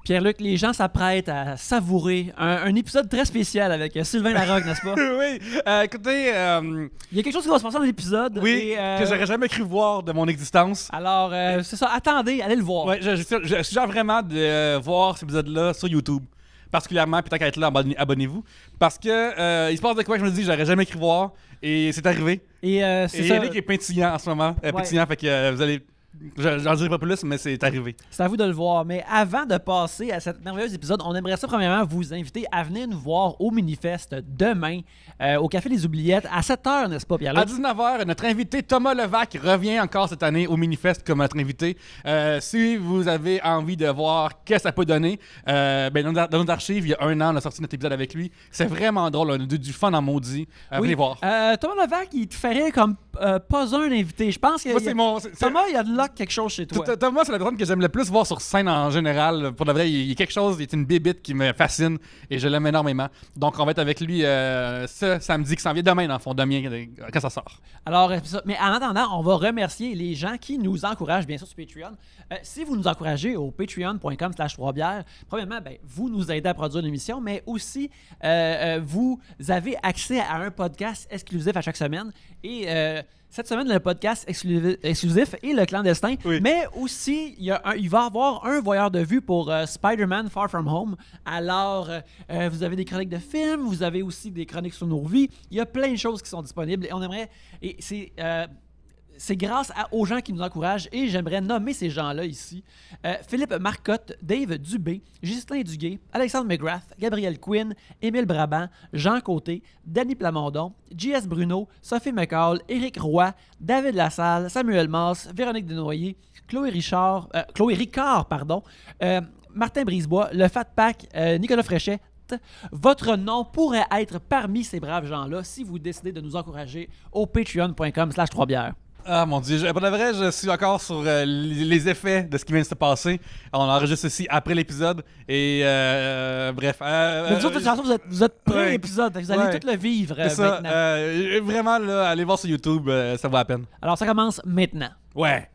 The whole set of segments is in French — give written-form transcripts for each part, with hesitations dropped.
Pierre-Luc, les gens s'apprêtent à savourer un épisode très spécial avec Sylvain Larocque, n'est-ce pas? Oui, écoutez... Il y a quelque chose qui va se passer dans l'épisode. Oui, que j'aurais jamais cru voir de mon existence. Alors, c'est ça, attendez, allez le voir. Ouais, je suggère vraiment de voir cet épisode-là sur YouTube. Particulièrement, puis tant qu'à être là, abonnez-vous. Parce que il se passe de quoi que je me dis, j'aurais jamais cru voir. Et c'est arrivé. Et c'est ça. Yannick est pétillant en ce moment. Pétillant, fait que vous allez... J'en dirai pas plus, mais c'est arrivé. C'est à vous de le voir. Mais avant de passer à cet merveilleux épisode, on aimerait ça premièrement vous inviter à venir nous voir au Minifest demain au Café des Oubliettes à 7h, n'est-ce pas, Pierre-Luc? À 19h, notre invité Thomas Levac revient encore cette année au Minifest comme notre invité. Si vous avez envie de voir qu'est-ce que ça peut donner, dans nos archives, il y a 1 an, on a sorti notre épisode avec lui. C'est vraiment drôle, on a du fun en maudit. Venez voir. Thomas Levac, il te ferait comme pas un invité. Je pense que Thomas, il y a de là quelque chose chez toi. Thomas, c'est la personne que j'aime le plus voir sur scène en général. Pour de vrai, il y a quelque chose, il est une bébite qui me fascine et je l'aime énormément. Donc, on va être avec lui ce samedi qui s'en vient demain, dans le fond, demain, quand ça sort. Alors, mais en attendant, on va remercier les gens qui nous encouragent, bien sûr, sur Patreon. Si vous nous encouragez au patreon.com/3bières, premièrement, vous nous aidez à produire l'émission, mais aussi, vous avez accès à un podcast exclusif à chaque semaine. Et cette semaine, le podcast exclusif est Le Clandestin. Oui. Mais aussi, il va y avoir un voyeur de vue pour Spider-Man Far From Home. Alors, vous avez des chroniques de films, vous avez aussi des chroniques sur nos vies. Il y a plein de choses qui sont disponibles. Et on aimerait... Et c'est grâce aux gens qui nous encouragent et j'aimerais nommer ces gens-là ici. Philippe Marcotte, Dave Dubé, Ghislain Duguay, Alexandre McGrath, Gabriel Quinn, Émile Brabant, Jean Côté, Danny Plamondon, J.S. Bruno, Sophie McCall, Éric Roy, David Lassalle, Samuel Masse, Véronique Desnoyers, Chloé Ricard, Martin Brisebois, Le Fat Pack, Nicolas Fréchet. Votre nom pourrait être parmi ces braves gens-là si vous décidez de nous encourager au patreon.com/3bières. Ah mon Dieu, pour de vrai, je suis encore sur les effets de ce qui vient de se passer. On enregistre ceci après l'épisode et bref. Mais vous autres, vous êtes pré-épisode, vous allez tout le vivre ça, maintenant. Vraiment, là, allez voir sur YouTube, ça vaut la peine. Alors ça commence maintenant. Ouais.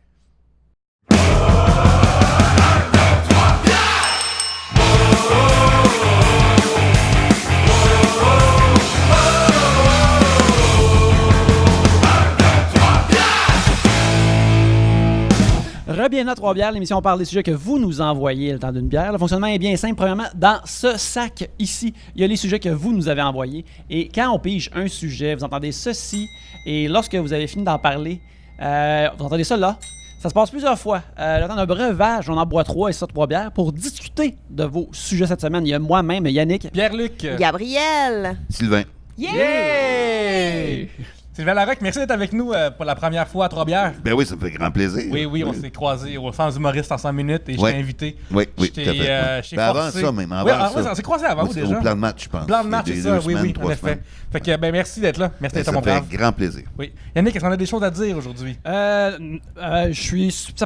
Bienvenue à 3 bières, l'émission on parle des sujets que vous nous envoyez le temps d'une bière. Le fonctionnement est bien simple. Premièrement, dans ce sac ici, il y a les sujets que vous nous avez envoyés. Et quand on pige un sujet, vous entendez ceci. Et lorsque vous avez fini d'en parler, vous entendez ça là. Ça se passe plusieurs fois. Le temps d'un breuvage, on en boit 3 et ça 3 bières pour discuter de vos sujets cette semaine. Il y a moi-même, Yannick, Pierre-Luc, Gabriel, Sylvain. Yeah! Sylvain Larocque, merci d'être avec nous pour la première fois à 3 bières. Ben oui, ça me fait grand plaisir. Oui, on s'est croisés au Sens humoriste en 100 minutes et je t'ai invité. Oui, tout à fait. Avant ça, même. On s'est croisés avant vous déjà. Au plan de match, je pense. Plan de match, c'est ça, oui, en effet. Fait que, merci d'être là. Merci d'être mon brave. Ça fait grand plaisir. Oui. Yannick, est-ce qu'on a des choses à dire aujourd'hui? ça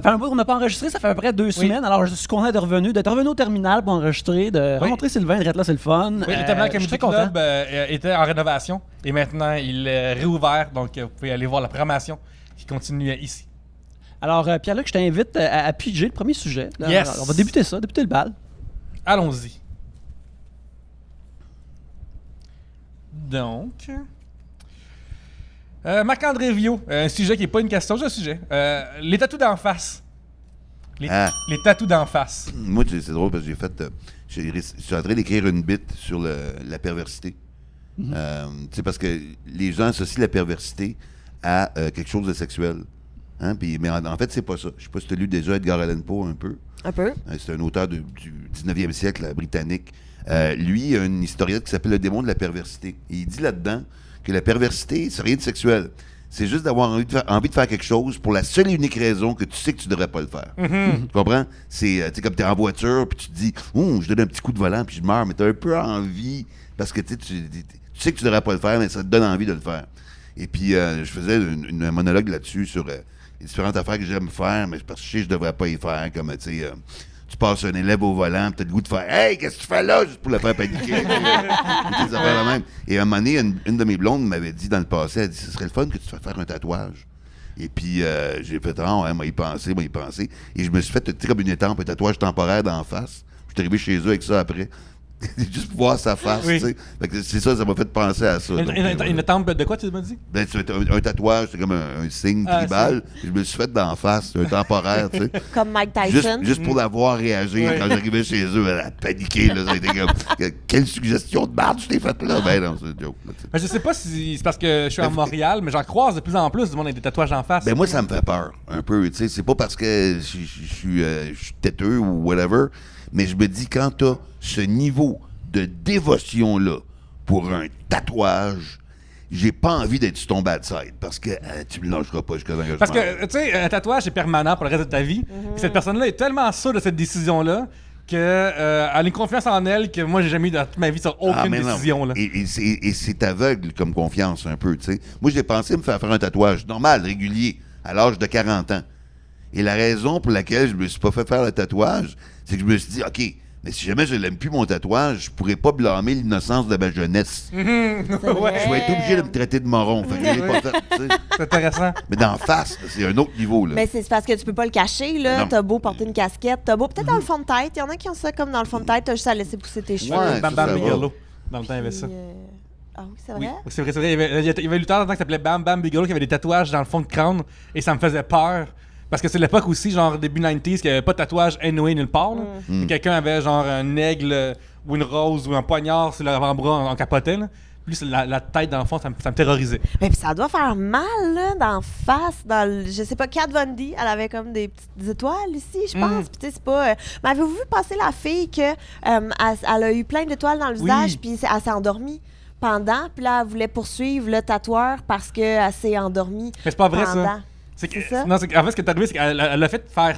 fait un peu qu'on n'a pas enregistré, ça fait à peu près 2 semaines. Alors, je suis content d'être revenu au terminal pour enregistrer, de rencontrer Sylvain, d'être là, c'est le fun. Oui, le terminal Comedy Club était en rénovation et maintenant il est réouvert, donc vous pouvez aller voir la programmation qui continue ici. Alors, Pierre-Luc, je t'invite à piger le premier sujet. Là. Yes. Alors, on va débuter le bal. Allons-y. Donc, Marc-André Viau, un sujet qui n'est pas une question, c'est un sujet. Les tatous d'en face. Les tatous d'en face. Moi, c'est drôle parce que je suis en train d'écrire une bite sur la perversité. Parce que les gens associent la perversité à quelque chose de sexuel. Hein? Mais en fait, c'est pas ça. Je sais pas si tu as lu déjà Edgar Allan Poe un peu. Un peu. C'est un auteur du 19e siècle britannique. Lui, il a une historiette qui s'appelle Le démon de la perversité. Et il dit là-dedans que la perversité, c'est rien de sexuel. C'est juste d'avoir envie de faire quelque chose pour la seule et unique raison que tu sais que tu devrais pas le faire. Tu comprends? C'est comme tu es en voiture, puis tu te dis « je donne un petit coup de volant, puis je meurs », mais tu as un peu envie, parce que tu sais que tu devrais pas le faire, mais ça te donne envie de le faire. Et puis, je faisais un monologue là-dessus sur les différentes affaires que j'aime faire, mais parce que je sais que je devrais pas y faire, comme, tu passes un élève au volant, tu as le goût de faire « Hey, qu'est-ce que tu fais là? » juste pour le faire paniquer. Des affaires de même. Et à un moment donné, une de mes blondes m'avait dit dans le passé, elle dit « Ce serait le fun que tu te fasses faire un tatouage. » Et puis, j'ai fait « Ah, ouais, m'a y pensé. » Et je me suis fait, comme une étampe, un tatouage temporaire d'en face. suis arrivé chez eux avec ça après. Juste pour voir sa face, Oui. tu sais. Fait que c'est ça m'a fait penser à ça. Donc, voilà. Une temple de quoi, tu m'as dit? Ben, c'est un tatouage, c'est comme un signe Ah, tribal. Je me suis fait d'en face, c'est un temporaire, tu sais. Comme Mike Tyson. Juste pour la voir réagir Ouais. quand j'arrivais chez eux, elle a paniqué. Là, ça a été comme, quelle suggestion de merde je t'ai faite là? Ben non, c'est une joke. Là, tu sais. Ben, je sais pas si c'est parce que je suis à Montréal, mais j'en croise de plus en plus du monde avec des tatouages en face. Ben moi, ça me fait peur, un peu. Tu sais, c'est pas parce que je suis têteux ou whatever, mais je me dis, quand t'as ce niveau de dévotion-là pour un tatouage, j'ai pas envie d'être sur ton bad side parce que tu me lâcheras pas jusqu'à temps que je Parce meure. que, tu sais, un tatouage est permanent pour le reste de ta vie. Puis cette personne-là est tellement sûre de cette décision-là qu'elle a une confiance en elle que moi, j'ai jamais eu dans toute ma vie sur aucune mais non. décision. Là. Et c'est aveugle comme confiance un peu, tu sais. Moi, j'ai pensé me faire un tatouage normal, régulier, à l'âge de 40 ans. Et la raison pour laquelle je me suis pas fait faire le tatouage, c'est que je me suis dit, OK, mais si jamais je l'aime plus mon tatouage, je pourrais pas blâmer l'innocence de ma jeunesse. C'est vrai. Je vais être obligé de me traiter de moron. Fait que je l'ai pas fait, tu sais. C'est intéressant. Mais d'en face, c'est un autre niveau, là. Mais c'est parce que tu peux pas le cacher, là. Non. T'as beau porter une casquette, t'as beau peut-être dans le fond de tête. Il y en a qui ont ça comme dans le fond de tête, t'as juste à laisser pousser tes cheveux. Ouais, Bam ça Bam va. Bigelow. Dans le temps, il y avait ça. Puis, Ah oui, c'est Oui, vrai? c'est vrai, c'est vrai. Il y avait un lutteur dans le temps qui s'appelait Bam Bam Bigelow qui avait des tatouages dans le fond de crâne et ça me faisait peur. Parce que c'est l'époque aussi, genre début 90s, qu'il n'y avait pas de tatouage anyway nulle part. Là. Et quelqu'un avait genre un aigle ou une rose ou un poignard sur l'avant-bras en capotait. Là. Plus la tête dans le fond, ça me terrorisait. Mais puis ça doit faire mal, là, d'en face. Je sais pas, Kat Von D, elle avait comme des petites étoiles ici, je pense. Puis tu sais, c'est pas... Mais avez-vous vu passer la fille que elle a eu plein d'étoiles dans le visage, puis elle s'est endormie pendant, puis là, elle voulait poursuivre le tatoueur parce qu'elle s'est endormie Mais c'est pas vrai, pendant. ça. C'est que, C'est ça? non, en fait, ce qui est arrivé, c'est qu'elle a fait faire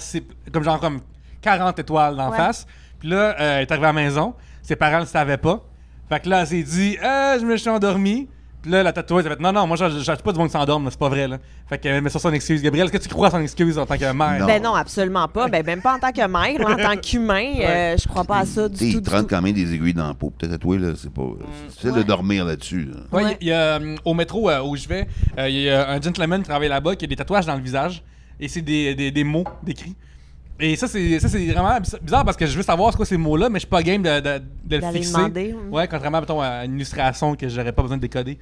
comme 40 étoiles d'en Ouais. face. Puis là, elle est arrivée à la maison. Ses parents le savaient pas. Fait que là, elle s'est dit, je me suis endormi. Puis là, la tatoueuse a fait, non, moi, j'attends pas du monde qui s'endorme, là, c'est pas vrai, là. Fait qu'elle met sur son excuse. Gabriel, est-ce que tu crois à son excuse en tant que mère? Non. Ben non, absolument pas. Ben même pas en tant que mère, en tant qu'humain, je crois pas à ça Tu sais, du il tout. te Du rentre tout. quand même des aiguilles dans la peau. Peut-être à toi, là, c'est pas... C'est de dormir là-dessus, là. Ouais, Ouais. il y a, au métro où je vais, il y a un gentleman qui travaille là-bas qui a des tatouages dans le visage. Et c'est des mots décrits. Et ça, c'est vraiment bizarre parce que je veux savoir ce quoi ces mots-là, mais je suis pas game de le D'aller fixer. demander. Ouais, contrairement mettons, à une illustration que j'aurais pas besoin de décoder,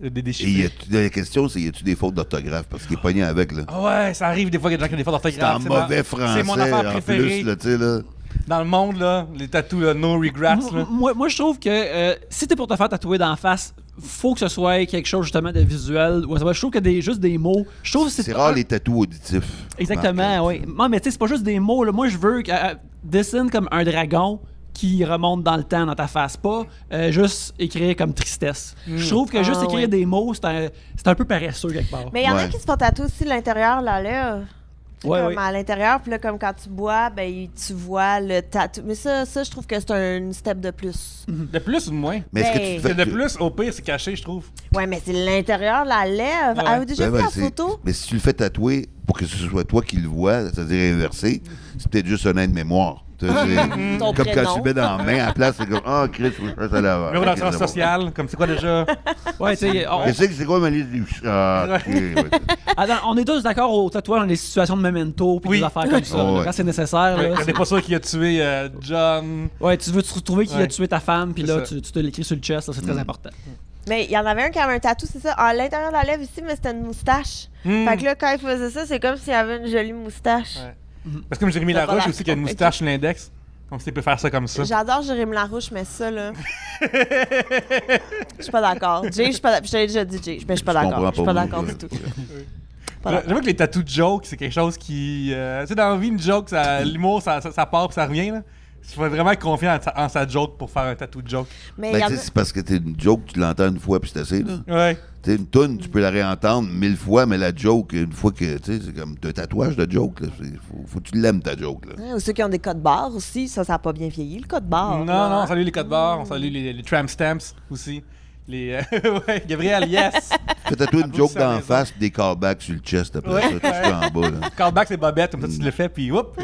de Et déchiffrer. la question, c'est y a-tu des fautes d'orthographe? Parce qu'il est pogné avec, là. Ah ouais, ça arrive des fois qu'il y a des gens qui ont des fautes C'est en d'orthographe. mauvais français, C'est mon affaire en préférée plus, là, tu sais, là. dans le monde, là, les tatous, là, no regrets. Là. Moi, je trouve que si t'es pour te faire tatouer d'en face, faut que ce soit quelque chose justement de visuel. Je trouve que juste des mots. Je trouve que C'est rare les tatous auditifs. Exactement, oui. Non, mais tu sais, c'est pas juste des mots. Là. Moi, je veux que dessine comme un dragon qui remonte dans le temps dans ta face, pas juste écrire comme tristesse. Je trouve que juste écrire ouais. des mots, c'est un peu paresseux quelque part. Mais il y en a Ouais. qui se font tatouer aussi l'intérieur, la lèvre. Tu sais, Ouais, comme ouais. à l'intérieur, puis là, comme quand tu bois, ben, tu vois le tatou. Mais ça, je trouve que c'est un step de plus. De plus ou de moins? Mais est-ce que Ben, tu te Que fais... de plus, au pire, c'est caché, je trouve. Ouais, mais c'est l'intérieur, la lèvre. Ouais. Avez-vous déjà Ben, vu la c'est- photo? Mais si tu le fais tatouer pour que ce soit toi qui le vois, c'est-à-dire inversé, c'est peut-être juste un aide-mémoire. Tu sais, c'est Ton comme quand prénom. tu le mets dans la main à la place, c'est comme Ah, Chris, je vais faire ça Numéro là. d'assurance sociale, comme c'est quoi déjà? Ouais, tu sais, C'est quoi ma liste? Ah, ok, ouais. attends, on est tous d'accord au tatouage dans des situations de memento puis Oui. des affaires comme ça. Oh, là, ouais. quand c'est nécessaire. Ouais, là, on n'est pas sûr qui a tué John. ouais, tu veux te retrouver qui Ouais. a tué ta femme, puis C'est là, ça. tu te l'écris sur le chest, là, c'est très important. Mais il y en avait un qui avait un tatou, c'est ça, à l'intérieur de la lèvre ici, mais c'était une moustache. Fait que là, quand il faisait ça, c'est comme s'il avait une jolie moustache. Ouais. Parce que comme Jérémy T'as pas Larouche la aussi qui a une forme. moustache sur l'index. Comme s'il peut faire ça comme ça. J'adore Jérémy Larouche, mais ça, là. Je suis pas d'accord. Jay, je suis pas d'accord. Je t'avais déjà dit, Jay, mais je suis pas d'accord. Je suis pas d'accord du tout. Pas d'accord. J'avoue que les tatous de joke, c'est quelque chose qui. Tu sais, dans la vie, une joke, l'humour, ça part puis ça revient. Là. Il faut vraiment être confiant en sa joke pour faire un tatou de joke. Mais il Ben, y en tu a... sais, c'est parce que t'es une joke, tu l'entends une fois, puis c'est assez, là. Ouais. Tu sais, une toune, tu peux la réentendre 1000 fois, mais la joke, une fois que, tu sais, c'est comme un tatouage de joke, là. Faut que tu l'aimes, ta joke, là. Ou ceux qui ont des codes barres aussi, ça n'a pas bien vieilli, le code barre. Non, on salue les codes barres, on salue les tramp stamps aussi. Ouais, Gabriel, yes! Fais tatouer une Applaudis joke à la d'en maison. face, puis des callbacks sur le chest après Ouais. ça, tout ce en bas, là. Callback, c'est Bobette, comme ça tu le fais, puis whoop!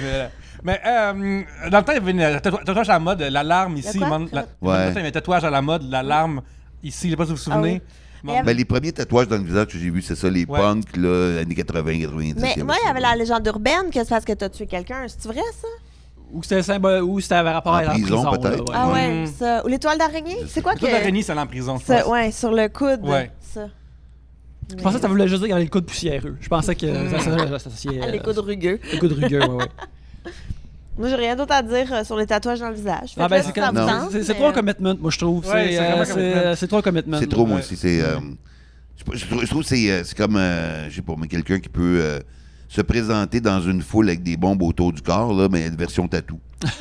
Mais dans le temps, il y avait un tatouage à la mode, l'alarme ici. quoi? Dans le temps, il y Ouais. avait un tatouage à la mode, l'alarme ici, je sais pas si vous vous souvenez. Ah oui. Ben, les premiers tatouages dans le visage que j'ai vus, c'est ça, les Ouais. punks, là, années 80, 90. Mais moi, il y avait la légende urbaine que c'est parce que t'as tué quelqu'un. C'est vrai, ça? Ou c'était rapport En à la prison, prison. peut-être. là, ouais. Ah ouais, Ouais. ça. Ou l'étoile d'araignée? C'est quoi Toute que... l'araignée, c'est allé en prison, je Ça, pense. ouais, sur le coude. Ouais. Ça. Je pensais que ça voulait juste dire qu'il y avait le coude poussiéreux. Je pensais que ça associait. Les coudes rugueux. Les coudes rugueux, ouais. Moi, j'ai rien d'autre à dire sur les tatouages dans le visage. Ah, ben, Faites-le c'est si ça vous non. tente, c'est mais, trop un commitment, moi, je trouve. Ouais, c'est vraiment un commitment. C'est trop un commitment. C'est trop, moi Ouais. aussi. Je trouve que c'est comme, je sais pas, mais quelqu'un qui peut se présenter dans une foule avec des bombes autour du corps, là, mais version tatou.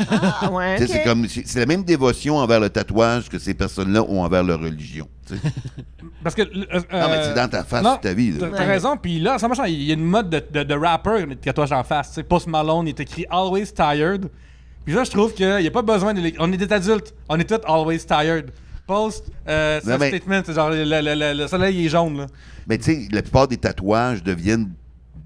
Ah, ouais, Tu sais, ok. c'est la même dévotion envers le tatouage que ces personnes-là ont envers leur religion. Tu sais. Parce que. Non, mais c'est dans ta face, non, toute ta vie. là. T'as raison, puis là, ça marche, il y a une mode de rapper de tatouage en face. Tu sais, Post Malone, il est écrit Always Tired. Puis là, je trouve qu'il n'y a pas besoin de. On est des adultes, on est tous always tired. Post, c'est un mais- statement, c'est genre le soleil est jaune, là. Mais tu sais, la plupart des tatouages deviennent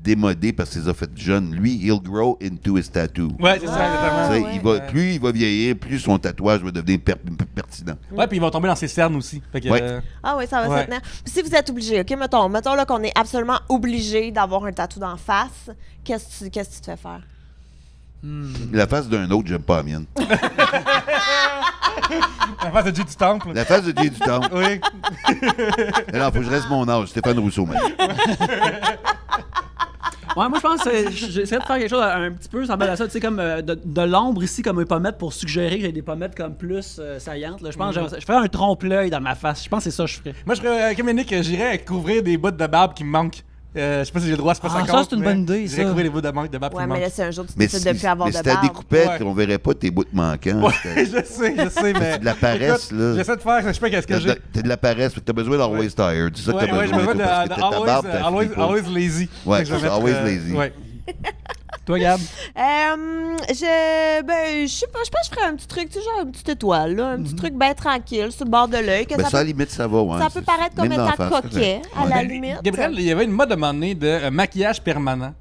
démodés parce qu'ils ont fait jeunes. Lui, he'll grow into his tattoo. Ouais, c'est ça, Ah, exactement. Tu sais, ouais. plus il va vieillir, plus son tatouage va devenir pertinent. Ouais, puis il va tomber dans ses cernes aussi. Fait que, Ouais. Ah oui, ça va Ouais. se tenir. Puis si vous êtes obligé, OK, mettons là qu'on est absolument obligé d'avoir un tatou d'en face, qu'est-ce que tu te fais faire? La face d'un autre, j'aime pas la mienne. en face de J du Temple. La face de Dieu du Temple. Oui. Mais non, faut que je reste mon âge. Stéphane Rousseau, maintenant. Ouais, moi, je pense que j'essaie de faire quelque chose un petit peu semblable à ça. Tu sais, comme de l'ombre ici, comme une pommette pour suggérer que j'ai des pommettes comme plus saillantes. Là. Je pense que je ferais un trompe-l'œil dans ma face. Je pense que c'est ça que je ferais. Moi, je ferais comme Yannick, j'irais couvrir des bouts de barbe qui me manquent. Je sais pas si j'ai le droit, c'est pas Ah, ça ça, c'est une bonne idée, J'irais ça. couvrir les bouts de barbe Ouais, qui mais me là, manquent. c'est un jour tu Mais décides si, de plus avoir mais de si t'as des barbe. coupettes, Ouais. on verrait pas tes bouts manquants. Ouais, je sais, mais. C'est de la paresse, Écoute, là. J'essaie de faire, je sais pas qu'est-ce que j'ai. T'as de la paresse, fait que t'as besoin d'always tired. C'est ça que Ouais, t'as ouais, j'ai besoin, besoin toi, parce que de t'as ta barbe, t'as fini pas. always lazy. Ouais, Fait que je vais c'est ça, mettre, always lazy. Ouais. Toi, Gab? Je sais pas, je pense que je ferais un petit truc, tu sais, genre une petite étoile, là, un petit truc bien tranquille sur le bord de l'œil. que Ben ça ça, à la peut, limite, ça va, ouais. ça peut paraître comme Même dans la étant face, coquet, à ouais. la limite. Gabriel, il y avait une mode à un moment donné de maquillage permanent.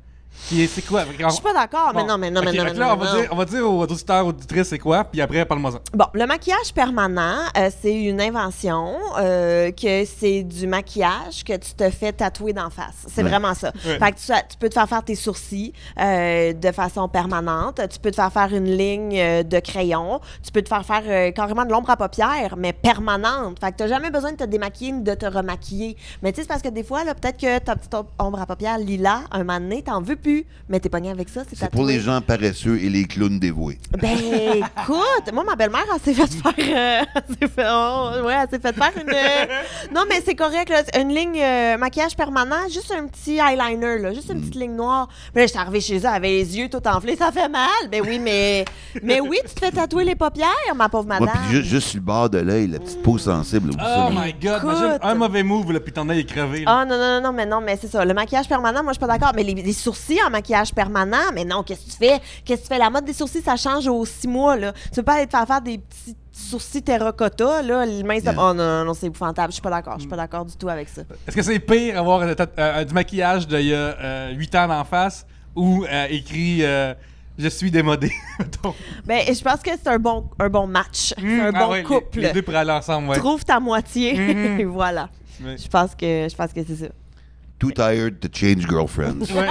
C'est quoi? Je suis pas d'accord, mais non, mais non, mais non, mais là, non. on va dire aux auditeurs, auditrices, c'est quoi, puis après, parle-moi-en. Bon, le maquillage permanent, c'est une invention, que c'est du maquillage que tu te fais tatouer d'en face. C'est Ouais. vraiment ça. Ouais. Fait que tu peux te faire tes sourcils de façon permanente. Tu peux te faire une ligne de crayon. Tu peux te faire carrément de l'ombre à paupières, mais permanente. Fait que t'as jamais besoin de te démaquiller ni de te remaquiller. Mais tu sais, c'est parce que des fois, là, peut-être que ta petite ombre à paupières lilas, un moment donné, t'en veux plus. Mais t'es pogné avec ça, c'est C'est pour tatoué. les gens paresseux et les clowns dévoués. Ben, écoute, moi, ma belle-mère, elle s'est fait faire... elle s'est fait faire une... non, mais c'est correct, là, une ligne maquillage permanent, juste un petit eyeliner, là, juste une petite ligne noire. Puis là, j'étais arrivée chez eux, elle avait les yeux tout enflés, ça fait mal. Ben oui, mais oui, tu te fais tatouer les paupières, ma pauvre Moi, madame. puis juste sur le bord de l'œil, la petite peau sensible. oublie ça, Oh là. my god, Écoute. imagine un mauvais move, là, puis ton œil est crevé. là. Ah non, mais c'est ça. Le maquillage permanent, moi, je suis pas d'accord. Mais les sourcils en maquillage permanent, mais non, qu'est-ce que tu fais? Qu'est-ce que tu fais? La mode des sourcils, ça change aux 6 mois, là. Tu peux pas aller te faire des petits sourcils terracotta, là. Le mince, Yeah. oh non, c'est épouvantable. Je suis pas d'accord. Je suis pas d'accord du tout avec ça. Est-ce que c'est pire avoir du maquillage d'il y a 8 ans d'en face ou écrit je suis démodé? mettons? Ben, je pense que c'est un bon match. C'est un Ah bon ouais, couple. Les deux pour aller ensemble, ouais. Trouve ta moitié. Et voilà. Ouais. Je pense que c'est ça. Too tired to change girlfriends. Ouais.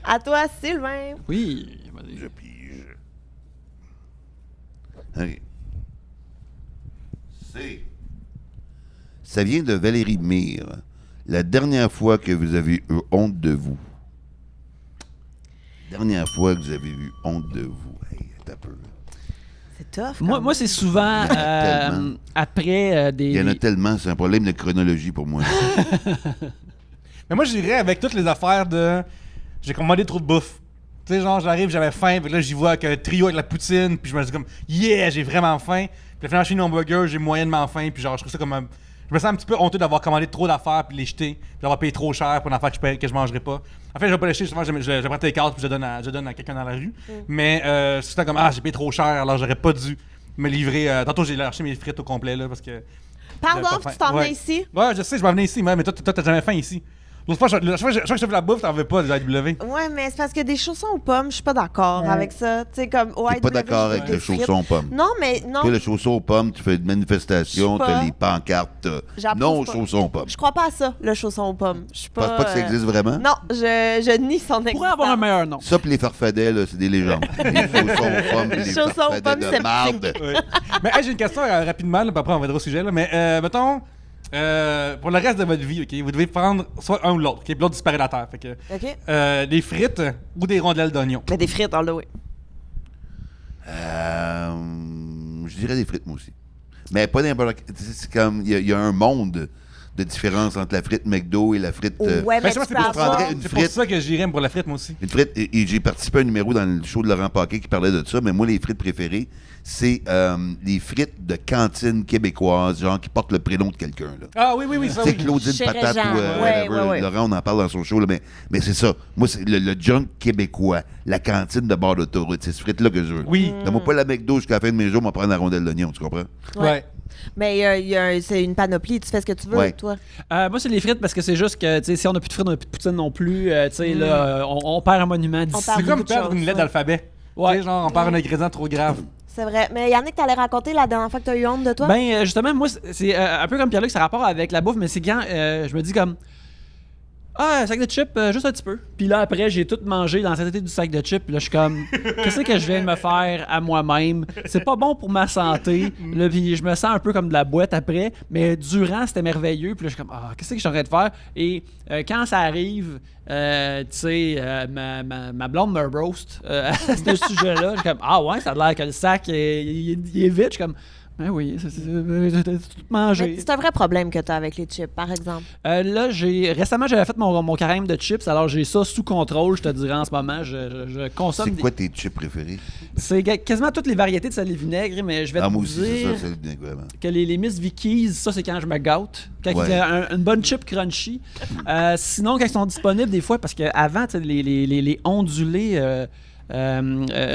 À toi, Sylvain. Oui. vas-y. Je pige. OK. C'est. Ça vient de Valérie Mire. La dernière fois que vous avez eu honte de vous. Dernière fois que vous avez eu honte de vous. Hey, attends un peu. C'est tough. Moi, c'est souvent Il y en a tellement. après des. Il y en a tellement, c'est un problème de chronologie pour moi. Mais moi, j'irais avec toutes les affaires de. J'ai commandé trop de bouffe. Tu sais, genre, j'arrive, j'avais faim, puis là, j'y vois avec un trio avec la poutine, puis je me dis comme, yeah, j'ai vraiment faim. Puis finalement, je finis mon burger, j'ai moyennement faim, puis genre, je trouve ça comme un. Je me sens un petit peu honteux d'avoir commandé trop d'affaires, puis les jeter, puis d'avoir payé trop cher pour une affaire que je mangerais pas. En fait, je vais pas les jeter, souvent, je prends tes cartes, puis je donne à quelqu'un dans la rue. Mais c'est tout le temps comme, j'ai payé trop cher, alors j'aurais pas dû me livrer. Tantôt, j'ai lâché mes frites au complet, là, parce que. Pardon, j'avais pas tu faim. t'en venais Ouais. ici? Ouais, je sais, je m'en venais ici, mais toi, t'as jamais faim ici. L'autre fois, je crois que je fais la bouffe, t'en veux pas de AEW. Ouais, mais c'est parce que des chaussons aux pommes, je suis pas d'accord avec ça. Tu sais, comme au T'es pas IW, d'accord avec des le frites. chausson aux pommes. Non, mais non. Toi, le chausson aux pommes, tu fais une manifestation, Je sais pas. t'as les pancartes, J'approuve non au pas. chausson aux pommes. Je crois pas à ça, le chausson aux pommes. Je suis Je pense pas. pas que ça existe vraiment. Non, je nie son existence. Pourrait avoir un meilleur nom. Ça, pis les farfadets, là, c'est des légendes. Les chaussons aux pommes, pis les Chaussons aux farfadets pommes, de c'est marde. Oui. Mais hey, j'ai une question rapidement, là, puis après on va dire au sujet. Là, mais mettons, pour le reste de votre vie, ok, vous devez prendre soit un ou l'autre. Okay, puis l'autre disparaît de la terre. Fait que, OK. des frites ou des rondelles d'oignon. Mais des frites, là, oui. Je dirais des frites, moi aussi. Mais pas n'importe quel. C'est comme. Il y a un monde de différence entre la frite McDo et la frite. Ouais, mais c'est tu peux pour, avoir... une c'est pour frite. ça que j'irais pour la frite, moi aussi. Une frite, et j'ai participé à un numéro dans le show de Laurent Paquet qui parlait de ça, mais moi, les frites préférées, c'est les frites de cantine québécoise, genre qui portent le prénom de quelqu'un. Là. Ah oui, ça Tu sais, oui. Claudine Chez Patate Régent, ou ouais, whatever. ouais. Laurent, on en parle dans son show, là, mais c'est ça. Moi, c'est le junk québécois, la cantine de bord d'autoroute. C'est ce frite-là que je veux. Oui. Donne-moi pas la McDo jusqu'à la fin de mes jours, on va prendre la rondelle d'oignon, tu comprends? Ouais. Mais c'est une panoplie, tu fais ce que tu veux, Ouais. toi. Moi, c'est les frites parce que c'est juste que, tu sais, si on n'a plus de frites, on n'a plus de poutine non plus. Tu sais, là, on perd un monument d'ici. perd C'est comme beaucoup de perdre choses, une lettre ouais. d'alphabet. Ouais. Tu sais, genre, on perd un ingrédient trop grave. C'est vrai. Mais Yannick, t'allais raconter la dernière fois que t'as eu honte de toi? Ben, justement, moi, c'est un peu comme Pierre-Luc, ça a rapport avec la bouffe, mais c'est quand je me dis comme. Ah, un sac de chips, juste un petit peu. Puis là, après, j'ai tout mangé dans la tête du sac de chips. Puis là, je suis comme, qu'est-ce que je viens de me faire à moi-même? C'est pas bon pour ma santé. Là, puis je me sens un peu comme de la boîte après. Mais durant, c'était merveilleux. Puis là, je suis comme, ah, qu'est-ce que je suis en train de faire? Et quand ça arrive, tu sais, ma blonde me roast à ce sujet-là. Je suis comme, ah ouais, ça a l'air que le sac, il est vide. Je suis comme, ben oui, c'est tout mangé. Mais c'est un vrai problème que t'as avec les chips, par exemple. Là, récemment, j'avais fait mon carême de chips, alors j'ai ça sous contrôle, je te dirais en ce moment. Je consomme. C'est quoi tes chips préférés? C'est quasiment toutes les variétés de sel et vinaigre, mais je vais Ah, te moi aussi, c'est dire ça, c'est le vinaigre, vraiment. que les Miss Vickies, ça, c'est quand je me gâte. Quand Ouais. il y a une bonne chip crunchy. Sinon, quand ils sont disponibles, des fois, parce qu'avant, les ondulés.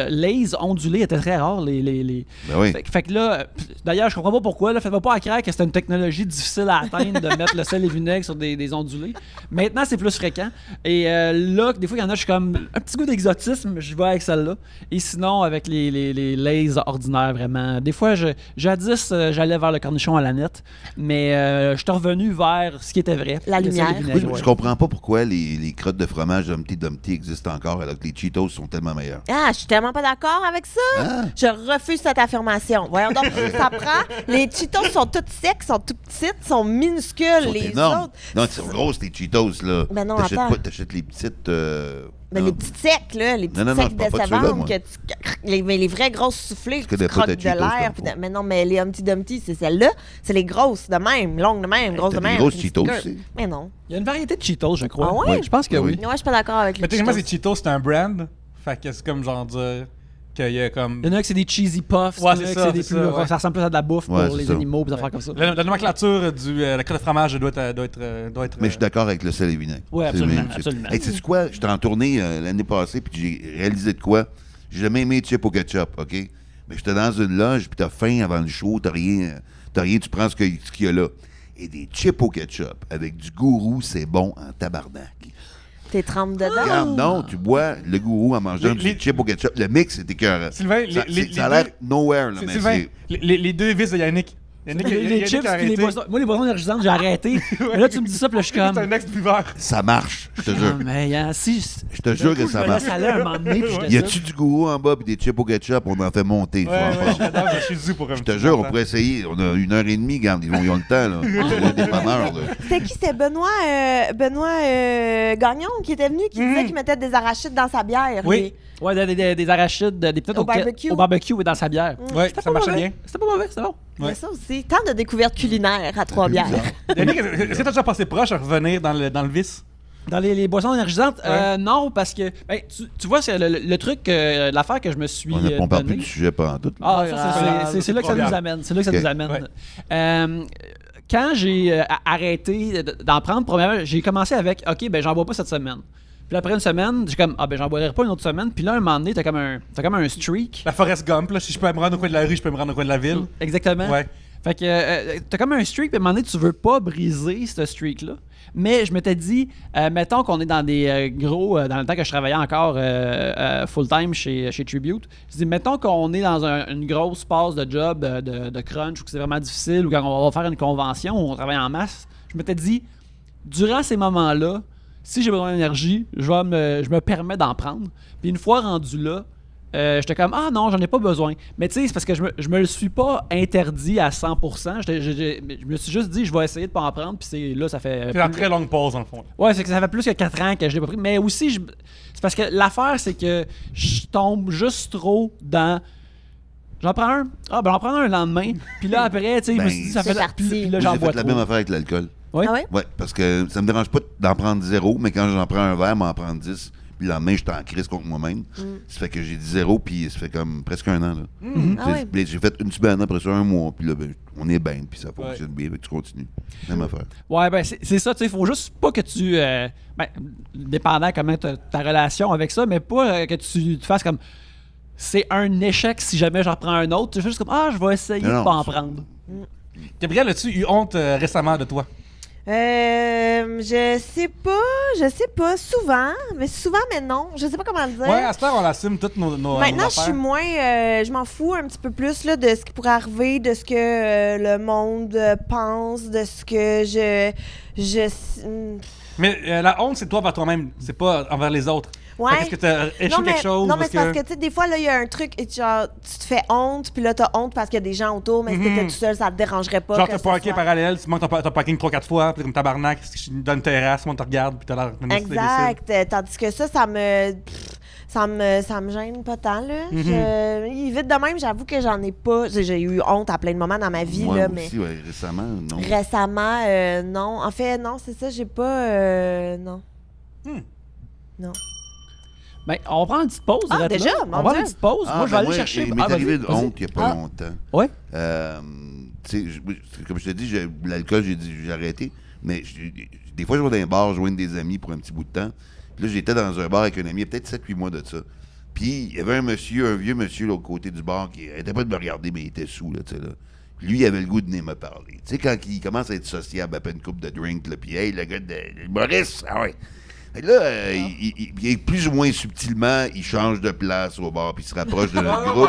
Lay's ondulés étaient très rares. Ben oui. Fait que là, d'ailleurs, je comprends pas pourquoi. Là, faites-moi pas à croire que c'était une technologie difficile à atteindre de mettre le sel et vinaigre sur des ondulés. Maintenant, c'est plus fréquent. Et là, des fois, il y en a, je suis comme un petit goût d'exotisme, je vais avec celle-là. Et sinon, avec les Lay's ordinaires, vraiment. Des fois, jadis, j'allais vers le cornichon à la nette, mais je suis revenu vers ce qui était vrai. La le sel et lumière. vinaigre, Oui, ouais. je comprends pas pourquoi les crottes de fromage Humpty Dumpty existent encore alors que les Cheetos sont tellement meilleurs. Ah, je suis tellement pas d'accord avec ça. Ah. Je refuse cette affirmation. Voyons donc, ça prend. Les Cheetos sont toutes secs, sont toutes petites, sont minuscules. Ils sont les énormes. autres. Non, ils sont grosses, les Cheetos, là. Ben non, T'achètes attends. pas, t'achètes les petites. Mais non. les petites secs, là, les petites Non, secs je parle pas de décevantes, ceux-là, moi. que tu... mais les vraies grosses soufflées, que connais tu pas ta croques de Cheetos l'air. comme puis faut. mais non, mais les Humpty Dumpty, c'est celles-là. C'est les grosses de même, longues de même, grosses de t'as des même. grosses puis Cheetos une aussi. Mais non. Il y a une variété de Cheetos, je crois. Ah ouais? Je pense que Oui, oui. oui. Ouais, je suis pas d'accord avec les Mais techniquement, Cheetos. c'est Cheetos, c'est un brand. Fait que c'est comme genre dire qu'il y a comme. Il y en a que c'est des cheesy puffs, Ouais, il y en a c'est que ça, c'est des c'est plus. ça, ouais. Ça ressemble plus à de la bouffe Ouais, pour c'est les ça. animaux, des affaires comme ça. La nomenclature la crotte de fromage doit être. Mais je suis d'accord avec le sel et vinaigre. Ouais, C'est- absolument, c'est- absolument. Hey, sais-tu quoi? J'étais en tournée l'année passée, puis j'ai réalisé de quoi? J'ai jamais aimé les chips au ketchup, OK? Mais j'étais dans une loge, puis t'as faim avant le show, t'as rien, tu prends ce qu'il y a là. Et des chips au ketchup avec du gourou, c'est bon en tabarnak. T'es trempes dedans. Regarde, non, tu bois le gourou en mangeant du chip au ketchup. Le mix, c'est écœurant. Sylvain, Ça a l'air nowhere, là, mais Sylvain, c'est... les deux vis de Yannick. Yannick, Les Yannick chips, a puis les arrêté. boissons. Moi, les boissons énergisantes, j'ai arrêté. Mais là, tu me dis ça, puis là, je suis comme. C'est un ex-buveur. Ça marche, je te Ah, jure. mais si. Je te jure que ça marche. Ça allait un moment donné, puis je Y a-tu du gourou en bas, puis des chips au ketchup, on en fait monter. tu vas en Ouais, faire. j'adore, je suis dû pour un Je te jure, on pourrait essayer. On a 1h30, regarde, ils ont le temps, là. C'est le dépanneur, là. C'était qui? C'était Benoît Gagnon qui était venu, qui disait qu'il mettait des arachides dans sa bière. Oui. lui. Ouais, des arachides, des peut-être Au barbecue. au barbecue et dans sa bière. Ouais, C'était ça pas marchait mauvais. bien. C'était pas mauvais, c'était bon. Mais Ouais. ça aussi, tant de découvertes culinaires à Trois-Bières. Yannick, est-ce que t'as déjà passé proche à revenir dans le vice? Dans les boissons énergisantes, Ouais. non, parce que ben, tu vois, c'est le truc, l'affaire que je me suis. On parle plus donnée. du sujet pendant tout. là. Ah, Ouais, c'est là que ça trop nous bien. amène. C'est là que ça Ok. nous amène. Ouais. Quand j'ai arrêté d'en prendre, premièrement, j'ai commencé avec OK, ben j'en bois pas cette semaine. Puis après une semaine, j'ai comme ah ben j'en boirai pas une autre semaine. Puis là, un moment donné, t'as comme un streak. La Forest Gump, là, si je peux me rendre au coin de la rue, je peux me rendre au coin de la ville. Exactement. Ouais. Fait que t'as comme un streak, puis à un moment donné, tu veux pas briser ce streak-là. Mais je m'étais dit, mettons qu'on est dans des dans le temps que je travaillais encore full-time chez Tribute, je dis, mettons qu'on est dans une grosse passe de job, de crunch, ou que c'est vraiment difficile, ou quand on va faire une convention, où on travaille en masse, je m'étais dit, durant ces moments-là, si j'ai besoin d'énergie, je me permets d'en prendre. Puis une fois rendu là, j'étais comme, ah non, j'en ai pas besoin. Mais tu sais, c'est parce que je me le suis pas interdit à 100%. Je me suis juste dit, je vais essayer de pas en prendre. Puis c'est là, ça fait. C'est une très longue pause, dans le fond. Ouais, c'est que ça fait plus que 4 ans que je l'ai pas pris. Mais aussi, c'est parce que l'affaire, c'est que je tombe juste trop dans. J'en prends un. Ah, ben, j'en prends un le lendemain. Puis là, après, tu sais, je me suis dit, ça c'est fait. parti. Puis là, Moi, j'en j'ai bois fait la trop. même affaire avec l'alcool. Ouais. Ah ouais? Ouais, parce que ça me dérange pas d'en prendre 0, mais quand j'en prends un verre, m'en prendre 10. Puis le lendemain, je suis en crise contre moi-même. Ça fait que j'ai dit 0, puis ça fait comme presque un an. Là. Ah ouais. Puis j'ai fait une semaine, après ça, un mois. Puis là, ben, on est bien, puis ça fonctionne bien, puis tu continues. Même affaire. Ouais, ben c'est ça, tu sais, faut juste pas que tu... ben, dépendant comment ta relation avec ça, mais pas que tu te fasses comme... C'est un échec si jamais j'en prends un autre. Tu fais juste comme, ah, je vais essayer Non, de pas en c'est- prendre. Gabriel, as-tu eu honte récemment de toi? Je sais pas, souvent, mais non, je sais pas comment le dire. Ouais, à ce temps, on assume toutes nos Maintenant, nos je suis affaires. moins, je m'en fous un petit peu plus là, de ce qui pourrait arriver, de ce que le monde pense, de ce que Mais la honte, c'est toi vers toi-même, c'est pas envers les autres. ouais. Est-ce que t'as échoué quelque chose? Non, mais parce c'est parce que, tu sais, des fois, là, il y a un truc, et genre, tu te fais honte, puis là, t'as honte parce qu'il y a des gens autour, mais si t'étais tout seul, ça te dérangerait pas. Genre, que t'as ce parké soit- parallèle, tu manques ton parking 3-4 fois, puis comme tabarnak, si je donne une terrasse, on te regarde, puis t'as l'air d'un imbécile. Exact. Tandis que ça me gêne pas tant, là. Vite de même, j'avoue que j'en ai pas. J'ai eu honte à plein de moments dans ma vie, Moi là, aussi, ouais, récemment, non. mais récemment, non. En fait, non, c'est ça, j'ai pas. Non. Non. Ben, on va prendre une petite pause. Ah, Arrête déjà? là. Mon On va prendre Dieu. une petite pause. moi, je vais aller chercher... Il m'est vas-y, arrivé de vas-y. honte il n'y a pas Ah. longtemps. Ouais? Tu sais, comme je te dis, l'alcool, j'ai arrêté. Mais des fois, je vais dans un bar, joindre des amis pour un petit bout de temps. Puis là, j'étais dans un bar avec un ami, il y a peut-être 7-8 mois de ça. Puis il y avait un vieux monsieur, là, au côté du bar, qui n'arrêtait pas de me regarder, mais il était sous, là, tu sais, là. Puis lui, il avait le goût de venir me parler. Tu sais, quand il commence à être sociable après une coupe de drink, là, puis hey, le gars de Maurice, ah ouais. Fait que là, il plus ou moins subtilement, il change de place au bar, puis il se rapproche de notre groupe.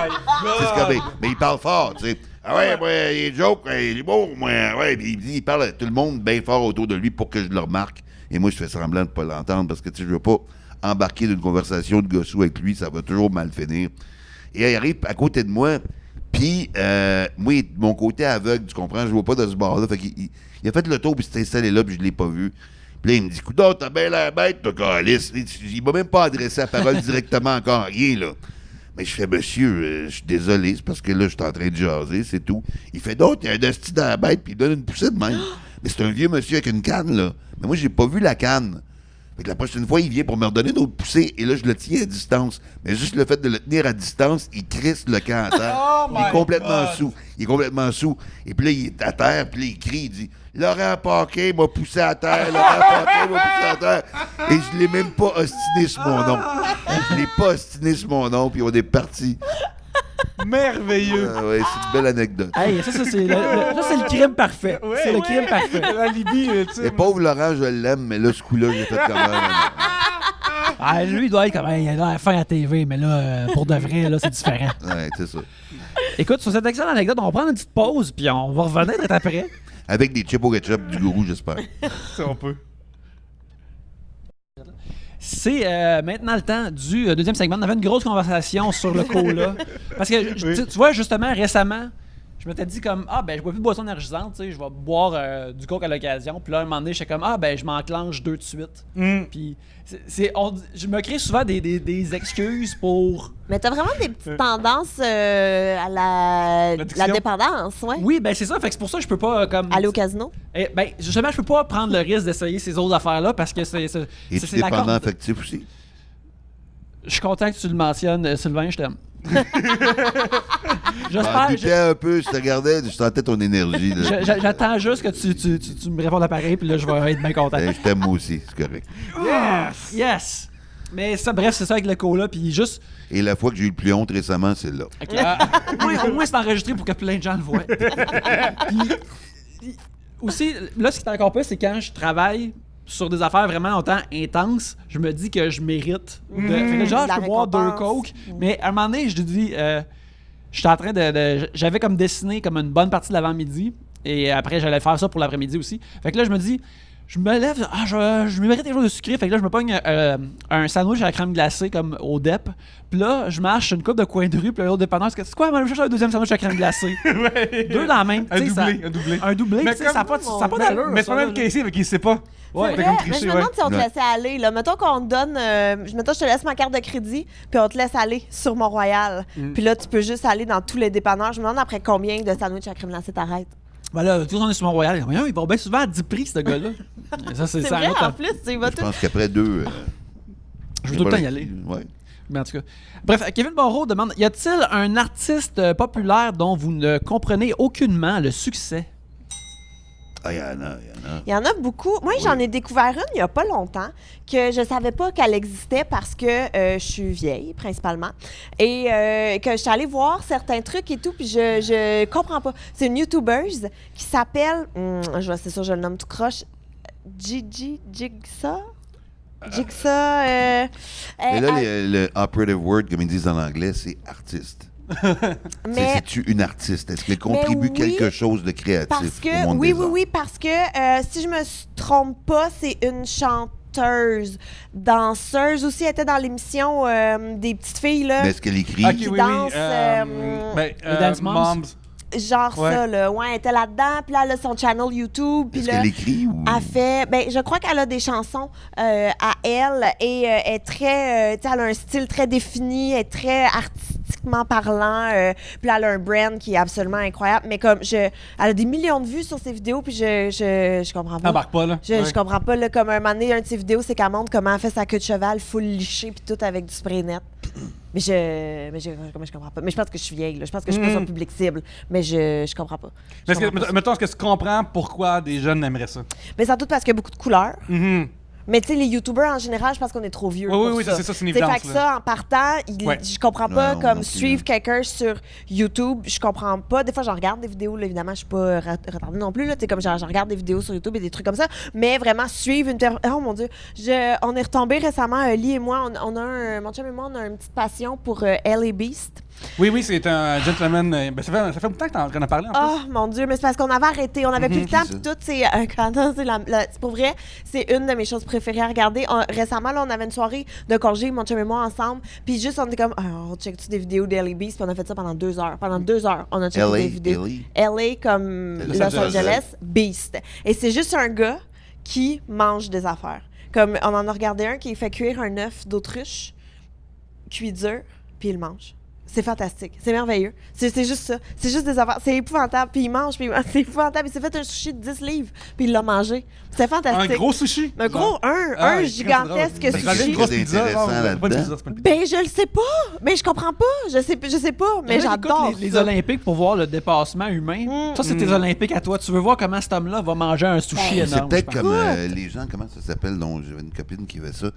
C'est correct. Mais il parle fort, tu sais. Ah ouais, moi, il est joke, il est beau, moi, ouais. Puis il parle à tout le monde bien fort autour de lui pour que je le remarque. Et moi, je fais semblant de ne pas l'entendre parce que, tu sais, je veux pas embarquer d'une conversation de gossou avec lui, ça va toujours mal finir. Et il arrive à côté de moi, puis moi, de mon côté aveugle, tu comprends, je vois pas de ce bar-là. Fait qu'il il a fait le tour, puis il s'est installé là, puis je l'ai pas vu. Puis là, il me dit, coudonc, t'as bien l'air bête, toi, calice. Il m'a même pas adressé la parole directement encore, rien, là. Mais je fais, monsieur, je suis désolé, c'est parce que là, je suis en train de jaser, c'est tout. Il fait d'autres, il y a un asti dans la bête, puis il donne une poussée de même. Mais c'est un vieux monsieur avec une canne, là. Mais moi, j'ai pas vu la canne. Fait que la prochaine fois, il vient pour me redonner d'autres poussées, et là, je le tiens à distance. Mais juste le fait de le tenir à distance, il crisse le camp à terre. Il est complètement sous. Il est complètement sous. Et puis là, il est à terre, puis là, il crie, il dit « Laurent Paquin m'a poussé à terre, Laurent Paquin m'a poussé à terre. » Et je l'ai même pas ostiné sur mon nom. Je l'ai pas ostiné sur mon nom, puis on est parti. Merveilleux! Ouais, c'est une belle anecdote. Hey, ça, c'est le crime parfait. C'est le crime parfait. L'alibi, tu sais. Et pauvre Laurent, je l'aime, mais là, ce coup-là, j'ai fait comment? Ah, lui, il doit être comme, hey, il a l'air fin à la TV, mais là, pour de vrai, là, c'est différent. Ouais, c'est ça. Écoute, sur cette excellente anecdote, on va prendre une petite pause, puis on va revenir d'être après. Avec des chips au ketchup du gourou, j'espère. Ça, on peut. C'est maintenant le temps du deuxième segment. On avait une grosse conversation sur le cola. Parce que, tu vois, justement, récemment, je m'étais dit comme, ah, ben, je bois plus de boissons énergisantes, tu sais, je vais boire du coke à l'occasion. Puis là, à un moment donné, j'étais comme, ah, ben, je m'enclenche 2 de suite. Puis, je me crée souvent des excuses pour... Mais t'as vraiment des petites tendances à la L'addiction. dépendance, ouais. Oui, ben, c'est ça. Fait que c'est pour ça que je peux pas, comme... Aller au casino. Ben, justement, je peux pas prendre le risque d'essayer ces autres affaires-là parce que c'est Es-tu la dépendant corde. affectif aussi? Je suis content que tu le mentionnes, Sylvain, je t'aime. Je J'espère... doutais un peu, je te regardais, je sentais ton énergie. Là. J'attends juste que tu me répondes à pareil, puis là, je vais être bien content. Je t'aime moi aussi, c'est correct. Yes! Mais ça, bref, c'est ça avec le cola, puis juste... Et la fois que j'ai eu le plus honte récemment, c'est là. Au moins, c'est enregistré pour que plein de gens le voient. Puis, aussi, là, ce qui est encore pire, c'est quand je travaille sur des affaires vraiment longtemps intenses, je me dis que je mérite. Fait que genre, la je peux boire 2 récompense. Coke, mais à un moment donné, je dis... j'étais en train j'avais comme dessiné comme une bonne partie de l'avant-midi, et après, j'allais faire ça pour l'après-midi aussi. Fait que là, je me dis... Je me lève, je me mérite quelque chose de sucré, fait que là, je me pogne un sandwich à la crème glacée comme au DEP. Puis là, je marche une coupe de coin de rue, puis l'autre dépanneur, c'est quoi, moi, je cherche un deuxième sandwich à la crème glacée. Ouais. 2 dans la même. Un tu sais, doublé, ça- un doublé. Un doublé, Mais tu sais, comme- ça n'a pas d'allure. Mais c'est ça, pas même là. Casey, mais il sait pas. C'est Fait vrai, comme mais tricher, je me ouais. demande si on te Ouais. laissait aller. Là. Mettons qu'on te donne... mettons, je te laisse ma carte de crédit, puis on te laisse aller sur Mont-Royal. Puis là, tu peux juste aller dans tous les dépanneurs. Je me demande après combien de sandwichs à crème glacée t'arrêtes. Ben là, tous on est sur Mont-Royal. Ils vont bien souvent à 10 prix, ce gars-là. Ça, C'est ça vrai, arrête, en hein. plus. Tu vas Je tout... pense qu'après 2... Je veux tout le temps y aller. Ouais. Mais en tout cas. Bref, Kevin Moreau demande, y a-t-il un artiste populaire dont vous ne comprenez aucunement le succès? Ah, il y en a. Il y en a beaucoup. Moi, j'en ai découvert une il n'y a pas longtemps que je savais pas qu'elle existait parce que je suis vieille, principalement, et que je suis allée voir certains trucs et tout, puis je comprends pas. C'est une YouTubeuse qui s'appelle, c'est sûr, je le nomme tout croche, Jigsaw? Jigsaw. Et là, elle- le operative word, comme ils disent en anglais, c'est artiste. mais C'est-tu une artiste? Est-ce qu'elle contribue oui, quelque chose de créatif parce au que, monde oui, des oui, arts? oui, parce que si je me trompe pas, c'est une chanteuse, danseuse aussi. Elle était dans l'émission des petites filles, là. Mais est-ce qu'elle écrit? Ok, Qui oui, danse, oui. les Dance Moms? Genre Ouais. ça, là. Ouais, elle était là-dedans, puis là, elle a son channel YouTube, puis Est-ce là... qu'elle écrit ou... Elle fait, ben, je crois qu'elle a des chansons à elle et elle est très, tu sais, elle a un style très défini, elle est très artistiquement parlant, puis là, elle a un brand qui est absolument incroyable, mais comme elle a des millions de vues sur ses vidéos, puis je comprends pas. Embarque pas, là. Je comprends pas, là, comme un moment donné, un de ses vidéos, c'est qu'elle montre comment elle fait sa queue de cheval full lichée, puis tout avec du spray net. Mais je comprends pas. Mais je pense que je suis vieille, là. Je pense que je suis pas son public cible. Mais je comprends pas. Mais mettons, est-ce que tu comprends pourquoi des jeunes aimeraient ça? Mais sans doute parce qu'il y a beaucoup de couleurs. Mhm. Mais tu sais, les YouTubers en général, je pense qu'on est trop vieux. Oui, pour oui, ça. c'est ça, c'est une T'sais, évidence, fait que là. ça, en partant, Ouais. je comprends pas Non, comme non plus, suivre hein. quelqu'un sur YouTube. Je comprends pas. Des fois, j'en regarde des vidéos. Là, évidemment, je suis pas retardée non plus. Là, comme j'en regarde des vidéos sur YouTube et des trucs comme ça. Mais vraiment, suivre une personne. Oh mon Dieu. On est retombés récemment, Lee et moi. On a mon chum et moi, on a une petite passion pour L.A. Beast. Oui, c'est un gentleman. Ben, ça fait longtemps qu'on en a parlé, en Oh mon Dieu, mais c'est parce qu'on avait arrêté, on avait plus le temps, Qui puis tout, c'est c'est pour vrai, c'est une de mes choses préférées à regarder. Récemment, là, on avait une soirée de congé, mon chum et moi ensemble, puis juste on était comme, on check-tu des vidéos d'Ellie Beast, puis on a fait ça pendant 2 heures. Pendant 2 heures, on a checké LA, des vidéos. Ellie? LA comme Los Los Angeles. Angeles, Beast. Et c'est juste un gars qui mange des affaires. Comme on en a regardé un qui fait cuire un œuf d'autruche, cuit dur, puis il le mange. C'est fantastique. C'est merveilleux. C'est juste ça. C'est juste des affaires. C'est épouvantable. Puis il mange. Puis c'est épouvantable. Il s'est fait un sushi de 10 livres. Puis il l'a mangé. C'est Un fantastique. gros sushi. Un gros, Ah, un ouais, gigantesque c'est drôle. sushi. Ben, une grosse Très pizza, intéressant genre, là-dedans. pas une pizza, c'est pas une pizza. Ben, je le sais pas. Mais je comprends pas. Je sais pas. Mais Il y en a qui j'adore écoutent les ça. Olympiques pour voir le dépassement humain. Ça, c'est tes Olympiques à toi. Tu veux voir comment cet homme-là va manger un sushi Ben, énorme. C'est peut-être je pense. comme les gens, comment ça s'appelle, dont j'avais une copine qui fait ça,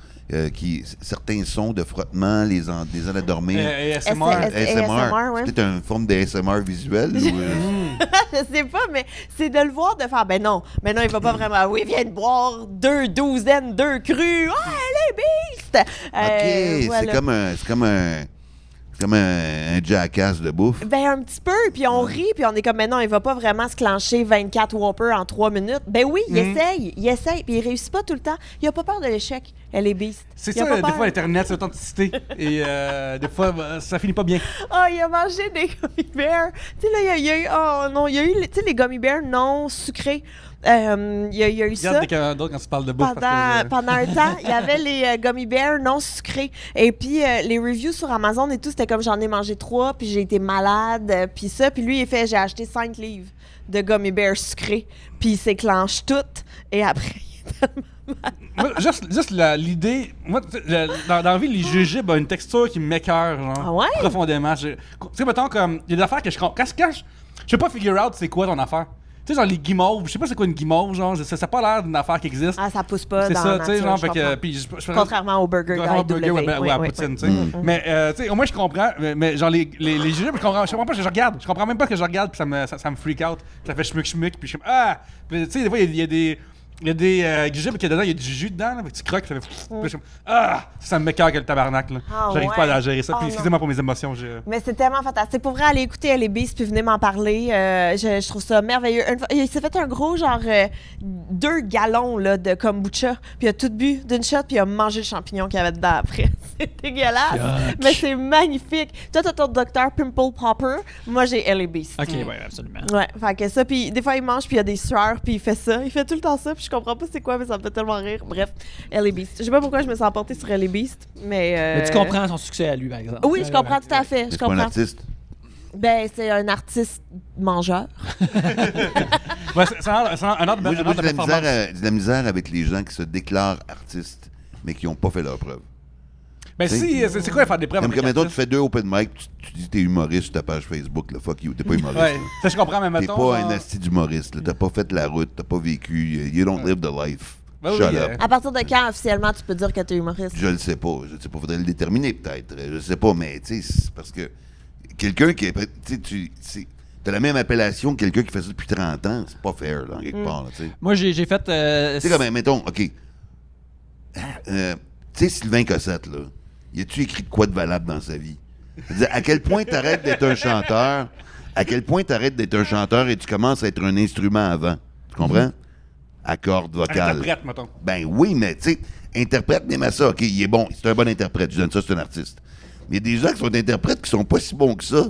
certains sons de frottement les aide à dormir. ASMR. ASMR, ouais. C'est peut-être une forme d'ASMR visuel. Je sais pas, mais c'est de le voir, de faire, ben non, il va pas vraiment. Oui, il vient de boire 2 douzaines, 2 crus. Ah, elle est beast! OK, Voilà. c'est comme un jackass de bouffe. Ben, un petit peu, puis on rit, puis on est comme, mais non, il va pas vraiment se clencher 24 Whopper en 3 minutes. Ben oui, il essaye, puis il réussit pas tout le temps. Il a pas peur de l'échec, elle est beast. C'est Il a ça, pas des peur. fois, Internet, c'est l'authenticité. Et des fois, ça finit pas bien. Ah, il a mangé des gummy bears. Tu sais, là, il y a eu, oh non, il y a eu, tu sais, les gummy bears non sucrés. Il y a eu ça. Regarde quelqu'un d'autre quand tu parles de bouffe. parce que, Pendant un temps, il y avait les gummy bears non sucrés. Et puis, les reviews sur Amazon et tout, c'était comme j'en ai mangé 3, puis j'ai été malade, puis ça. Puis lui, il fait, j'ai acheté 5 livres de gummy bears sucrés, puis il s'éclenche toutes. Et après, il est tellement... Moi, juste l'idée. Moi, tu sais, dans la vie, les jujubes ont une texture qui m'écoeure, genre. Ah ouais? Profondément. Tu sais, mettons, comme. Il y a des affaires que je comprends. Je peux pas figure out c'est quoi ton affaire. sais, genre les guimauves, je sais pas c'est quoi une guimauve, genre, ça a pas l'air d'une affaire qui existe. Ah, ça pousse pas C'est dans ça, la tu sais, nature, genre, je fait que. comprends. Puis Contrairement au Burger Contrairement au Guy burger W. ou à Oui, poutine, oui, tu sais. Mais, tu sais, au moins, je comprends. Mais genre, les jujubes, je comprends pas ce que je regarde. Je comprends même pas ce que je regarde, puis ça me freak out. Ça fait schmuck, puis je suis comme, ah! Puis, tu sais, des fois, il y a des. Il y a des jujubes qui dedans, il y a du jus dedans, là, fait que tu croques, ça fait. Puis je suis comme, ah! Ça me m'écoeure que le tabarnak, là. Ah, J'arrive ouais. pas à gérer ça. Oh, Puis non. excusez-moi pour mes émotions. Mais c'est tellement fantastique. Pour vrai, aller écouter Ellie Beast puis venez m'en parler. Je trouve ça merveilleux. Il s'est fait un gros, genre, 2 gallons là, de kombucha. Puis il a tout bu d'une shot, puis il a mangé le champignon qu'il y avait dedans après. C'est dégueulasse. Yuck. Mais c'est magnifique. Toi, t'as ton docteur Pimple Popper. Moi, j'ai Ellie Beast. Ok, ouais, absolument. Ouais, fait que ça, puis des fois, il mange, puis il y a des sueurs, puis il fait ça. Il fait tout le temps ça, puis je comprends pas c'est quoi, mais ça me fait tellement rire. Bref, Ellie Beast. Je sais pas pourquoi je me sens emportée sur Ellie Beast, mais... Mais tu comprends son succès à lui, par exemple. Oui, je comprends tout à fait. Je C'est pas un comprends. artiste. Ben, c'est un artiste mangeur. Ouais, c'est un autre Moi, j'ai de performance. de la misère avec les gens qui se déclarent artistes, mais qui n'ont pas fait leur preuve. Ben si, c'est quoi faire des preuves Comme avec que, mettons, tu artiste? fais 2 open mic, tu dis que t'es humoriste sur ta page Facebook, là, fuck you, t'es pas humoriste. Ouais, là. ça je comprends, mais T'es mettons... pas genre- un asti d'humoriste, là. T'as pas fait la route, t'as pas vécu, you don't live the life. Ben oui, Shut up. À partir de quand, officiellement, tu peux dire que t'es humoriste? Je le sais pas, faudrait le déterminer peut-être, je sais pas, mais tu sais, c'est parce que quelqu'un qui est, tu sais, t'as la même appellation que quelqu'un qui fait ça depuis 30 ans, c'est pas fair, là, en quelque part, là, tu sais. Moi, j'ai fait. Tu sais, comme, mettons, OK, tu sais, Sylvain Cossette, là, y a-tu écrit de quoi de valable dans sa vie? C'est-à-dire, à quel point t'arrêtes d'être un chanteur, et tu commences à être un instrument avant, tu comprends? À cordes vocales. Interprète, mettons. Ben oui, mais tu sais, interprète, même à ça, OK, il est bon, c'est un bon interprète, je donne ça, c'est un artiste. Mais il y a des gens qui sont interprètes qui sont pas si bons que ça,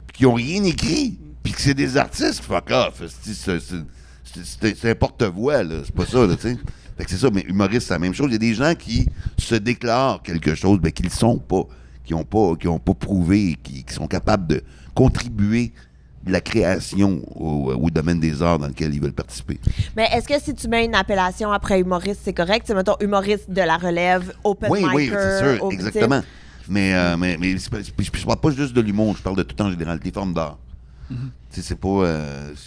puis qui ont rien écrit, puis que c'est des artistes, fuck off. C'est un porte-voix, là, c'est pas ça, là, tu sais. Fait que c'est ça, mais humoriste, c'est la même chose. Il y a des gens qui se déclarent quelque chose, mais qui le sont pas, qui ont pas prouvé, qui sont capables de contribuer de la création au domaine des arts dans lequel ils veulent participer. Mais est-ce que si tu mets une appellation après humoriste, c'est correct? C'est, mettons, humoriste de la relève, open Oui, micer. oui, c'est sûr, au- exactement. Mais je parle pas juste de l'humour, je parle de tout en général, des formes d'art. Tu sais, c'est pas...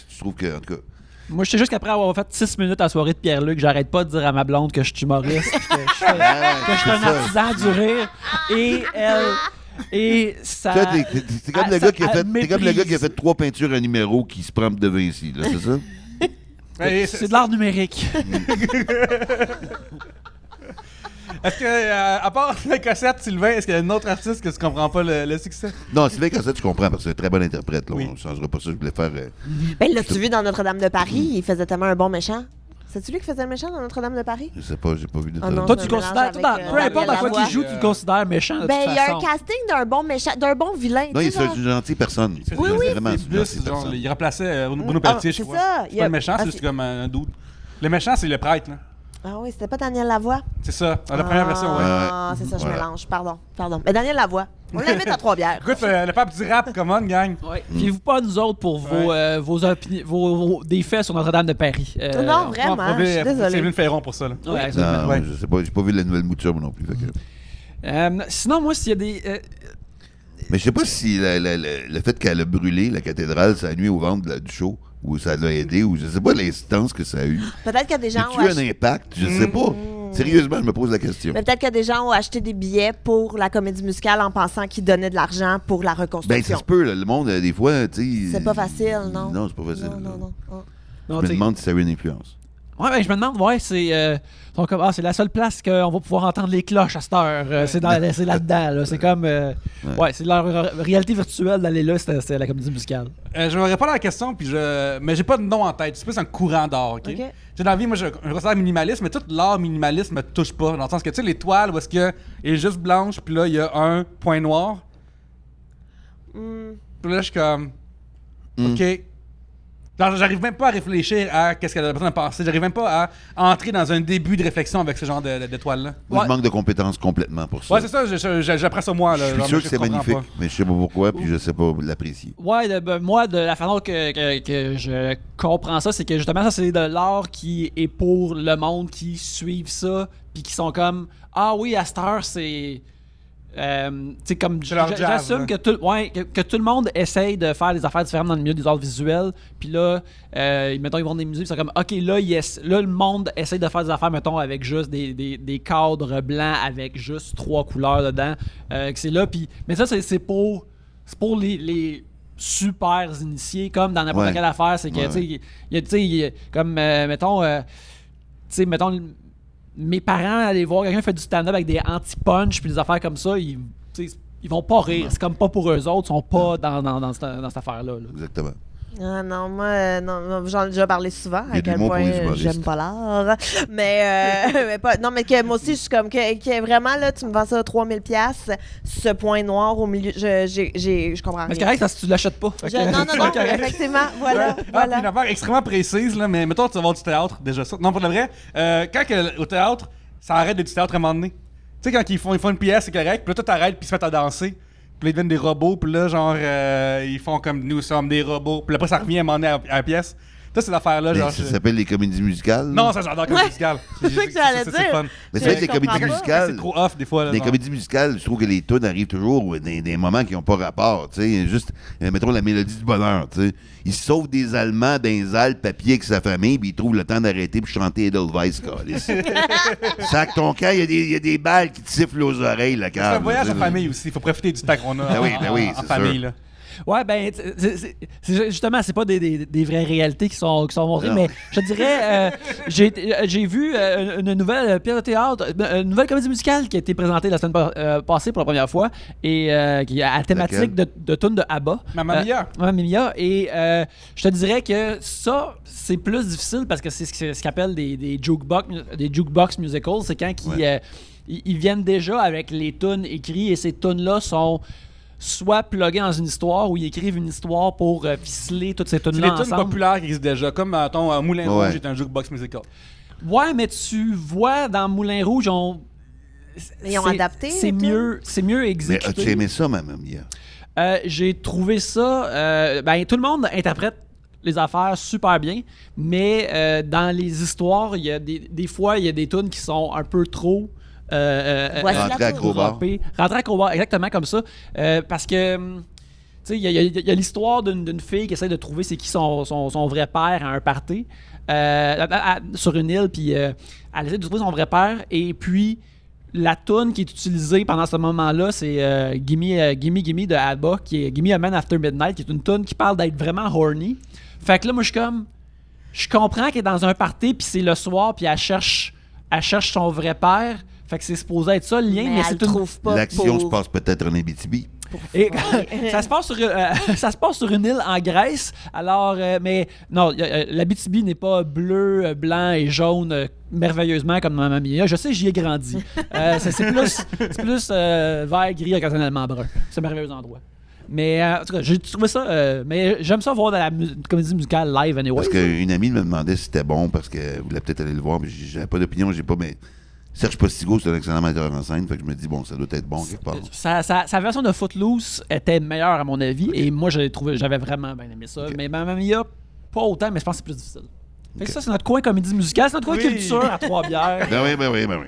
je trouve que, en tout cas... Moi, je sais juste qu'après avoir fait 6 minutes à la soirée de Pierre-Luc, j'arrête pas de dire à ma blonde que je suis humoriste, puis que je suis un artisan du rire. Et elle. Et ça. Toi, t'es comme, le ça- gars qui a fait, elle t'es comme le gars qui a méprise. fait 3 peintures à numéro qui se prend de Vinci, là, c'est ça? Ouais, C'est de l'art numérique. Est-ce que, à part la cassette, Sylvain, est-ce qu'il y a un autre artiste que tu comprends pas le succès? Non, Sylvain Cossette, tu comprends, parce que c'est un très bon interprète. Là, Oui. on ne changera pas ça, je voulais faire... Ben, l'as-tu vu dans Notre-Dame de Paris? Il faisait tellement un bon méchant. C'est-tu lui qui faisait le méchant dans Notre-Dame de Paris? je sais pas, j'ai pas vu de Ah non, Toi, je tu me considères. mélange Peu avec, importe dans quoi Daniel tu joues, tu Lavoie. le considères méchant. De Ben, toute il y a un façon. casting d'un bon méchant, d'un bon vilain. Non, tu il sais, genre. est une gentille personne. Oui, oui. Vraiment, C'est c'est une plus, gentille genre, personne. il remplaçait Bruno Ah, Pelletier, je c'est crois. ça. C'est pas le méchant, c'est juste comme un doute. Le méchant, c'est le prêtre, là. Ah oui, c'était pas Daniel Lavoie? C'est ça, dans la première version, ouais. Ah, c'est ça, je Voilà. mélange. Pardon. Mais Daniel Lavoie. On l'invite à Trois-Bières. Écoute, le pape du rap, come on, gang. Ouais. Fiez-vous pas à nous autres pour vos des faits sur Notre-Dame de Paris. Non, vraiment, je suis C'est désolée. Evelyne Ferron pour ça, là. Ouais, absolument. Non, Ouais. je sais pas, j'ai pas vu la nouvelle mouture moi non plus. Fait que... Sinon, moi, s'il y a des. Mais je sais pas si le fait qu'elle a brûlé la cathédrale, ça a nuit au ventre du show, ou ça l'a aidé, ou je sais pas l'instance que ça a eu. Peut-être qu'il y a des gens As-tu eu un impact? Je sais pas. Sérieusement, je me pose la question. Mais peut-être que des gens ont acheté des billets pour la comédie musicale en pensant qu'ils donnaient de l'argent pour la Ben, ça reconstruction. se peut, là, le monde, des fois, tu sais... C'est pas facile, non? Non, c'est pas facile. Non, là. non, non. Oh. non, Je me t'sais- demande si ça a eu une influence. Ouais, ben, je me demande, ouais, c'est. Ils sont comme, c'est la seule place qu'on va pouvoir entendre les cloches à cette heure. C'est là-dedans. Là. C'est comme. Ouais, c'est leur réalité virtuelle d'aller là, c'est la comédie musicale. Je vais répondre à la question, mais j'ai pas de nom en tête. C'est plus un courant d'art, OK? OK. J'ai dans la vie, moi, je considère minimaliste, mais tout l'art minimaliste me touche pas. Dans le sens que, tu sais, les toiles où est-ce que elle est juste blanche, puis là, il y a un point noir. Hmm. Puis là, je suis comme... OK. Genre, j'arrive même pas à réfléchir à qu'est-ce que la personne a pensé. J'arrive même pas à entrer dans un début de réflexion avec ce genre de toile-là. Moi, Ouais. je manque de compétences complètement pour ça. Ouais, c'est ça, j'apprends ça moi. Là, Je suis Genre, sûr moi, que c'est comprends magnifique, pas. mais je sais pas pourquoi, puis je sais pas l'apprécier. Ouais, moi, de la façon que je comprends ça, c'est que justement, ça, c'est de l'art qui est pour le monde qui suivent ça, puis qui sont comme, ah oui, à cette heure, c'est. tu sais, comme C'est leur jazz, j'assume là. que tout le monde essaye de faire des affaires différentes dans le milieu des arts visuels. Puis là, mettons, ils vont dans des musées, puis c'est comme, OK, là, là, le monde essaye de faire des affaires, mettons, avec juste des cadres blancs avec juste 3 couleurs dedans. Que c'est là, puis... Mais ça, c'est pour les super initiés, comme dans n'importe Ouais. quelle affaire. C'est que, Ouais, tu sais, comme, mettons... tu sais, mettons, mes parents allaient voir quelqu'un faire du stand-up avec des anti-punch puis des affaires comme ça, ils vont pas rire. C'est comme pas pour eux autres, ils sont pas dans cette affaire-là. Là. Exactement. Ah non, moi, non, j'en ai déjà parlé souvent, Il y a à de quel l'humour pour point les humoristes. j'aime pas l'art. Mais pas, non, mais que moi aussi, je suis comme que vraiment, là, tu me vends ça 3000$, ce point noir au milieu, je comprends Mais c'est rien. correct parce que tu l'achètes pas. Fait que Non, c'est non, correct. effectivement, voilà. Ah, puis une affaire extrêmement précise, là, mais mettons, tu vas voir du théâtre, déjà ça. Non, pour le vrai, quand au théâtre, ça arrête d'être du théâtre à un moment donné. Tu sais, quand ils font une pièce, c'est correct, puis là, tout arrête, puis ils se mettent à danser. Puis là, ils deviennent des robots, puis là, genre, ils font comme nous sommes des robots. Puis après, ça revient à un moment donné à la pièce. Ça, c'est l'affaire-là, Mais genre. ça s'appelle les comédies musicales. Non, ça, j'adore comme Ouais. musical. C'est ça que j'allais c'est dire. fun. Mais Je c'est vrai que les comprends comédies pas. musicales. C'est trop off, des fois. Là, Les genre. comédies musicales, je trouve que les tunes arrivent toujours dans des moments qui n'ont pas rapport. Tu sais, juste, mettons la mélodie du bonheur. Tu sais. Il se sauve des Allemands dans les Alpes à pied avec sa famille, puis il trouve le temps d'arrêter pour chanter Edelweiss. Sac ton camp, il y a des balles qui te sifflent aux oreilles, la C'est un cave. voyage en famille aussi. Il faut profiter du temps qu'on a Ben oui, en, ben oui, en c'est famille. sûr. Là. Ouais, ben, justement, c'est pas des vraies réalités qui sont montrées, Non. mais je te dirais, j'ai vu une nouvelle pièce de théâtre, une nouvelle comédie musicale qui a été présentée la semaine passée pour la première fois et qui a la thématique de tunes de ABBA. Mamma Mia. Mamma Mia. Et je te dirais que ça, c'est plus difficile parce que c'est ce qu'on appelle des jukebox musicals. C'est quand ils viennent déjà avec les tunes écrites et ces tunes-là sont soit pluguées dans une histoire ou ils écrivent une histoire pour ficeler toutes ces C'est tunes-là des tunes ensemble. populaires qui existent déjà. Comme, mettons, Moulin Ouais. Rouge est un jukebox musical. Ouais, mais tu vois dans Moulin Rouge, Ils ont adapté C'est les mieux Mais exécuté. as-tu aimé ça, Mamma Mia? J'ai trouvé ça. Ben, tout le monde interprète les affaires super bien, mais dans les histoires, il y a des fois, il y a des tunes qui sont un peu trop. Voici la Rentrer à toune. Crowbar. Rentrer à Crowbar, exactement comme ça. Parce que. Tu sais, il y a l'histoire d'une fille qui essaie de trouver c'est qui son vrai père à un party sur une île, puis elle essaie de trouver son vrai père, et puis la toune qui est utilisée pendant ce moment-là, c'est Gimme Gimme de ABBA, qui est Gimme a Man After Midnight, qui est une toune qui parle d'être vraiment horny. Fait que là, moi, je comprends qu'elle est dans un party, puis c'est le soir, puis elle cherche son vrai père. Fait que c'est supposé être ça le lien, mais elle c'est le une... trouve pas. L'action se pour- passe peut-être en Abitibi. Et ça se passe sur une île en Grèce. Alors, mais non, l'Abitibi n'est pas bleu, blanc et jaune merveilleusement comme dans Mamma Mia. Je sais, j'y ai grandi. C'est plus vert, gris, occasionnellement brun. C'est un merveilleux endroit. Mais en tout cas, j'ai trouvé ça. Mais j'aime ça voir de la comédie musicale live anyway. Parce qu'une amie me demandait si c'était bon, parce qu'elle voulait peut-être aller le voir, mais j'avais pas d'opinion, mais Serge Postigo, c'est un excellent metteur en scène, fait que je me dis, bon, ça doit être bon quelque part. Sa version de Footloose était meilleure à mon avis, et moi j'avais vraiment bien aimé ça. Ok. Mais Mamma Mia, pas autant, mais je pense que c'est plus difficile. Fait que Ok. ça, c'est notre coin comédie musicale, c'est notre coin Oui. culture à Trois-Bières. Ben oui.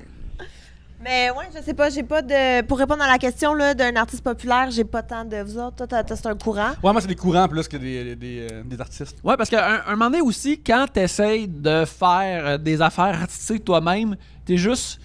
Mais ouais, je sais pas, j'ai pas de. Pour répondre à la question là, d'un artiste populaire, j'ai pas tant de vous autres. Toi, c'est un courant. Ouais, moi, c'est des courants plus que des artistes. Ouais, parce qu'à un moment donné aussi, quand t'essayes de faire des affaires artistiques toi-même, t'es juste.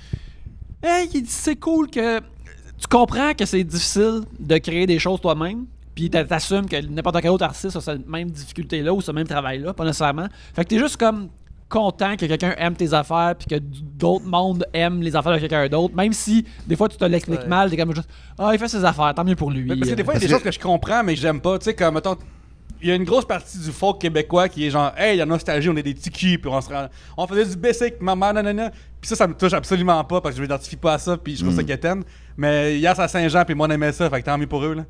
Hey, c'est cool que. Tu comprends que c'est difficile de créer des choses toi-même, puis t'assumes que n'importe quel autre artiste a cette même difficulté-là ou ce même travail-là, pas nécessairement. Fait que t'es juste comme content que quelqu'un aime tes affaires, puis que d'autres mondes aiment les affaires de quelqu'un d'autre, même si des fois tu te l'expliques Ouais. mal, t'es comme juste ah, il fait ses affaires, tant mieux pour lui. Mais parce que des fois, il y a des choses que je comprends, mais que j'aime pas. Tu sais, comme, mettons, il y a une grosse partie du folk québécois qui est genre, hey, la nostalgie, on est des petits culs, puis on faisait du basic, maman, nanana. Puis ça me touche absolument pas, parce que je m'identifie pas à ça, puis je trouve ça quétaine. Mais hier, c'est à Saint-Jean, puis moi, on aimait ça, fait que tant mieux pour eux, là.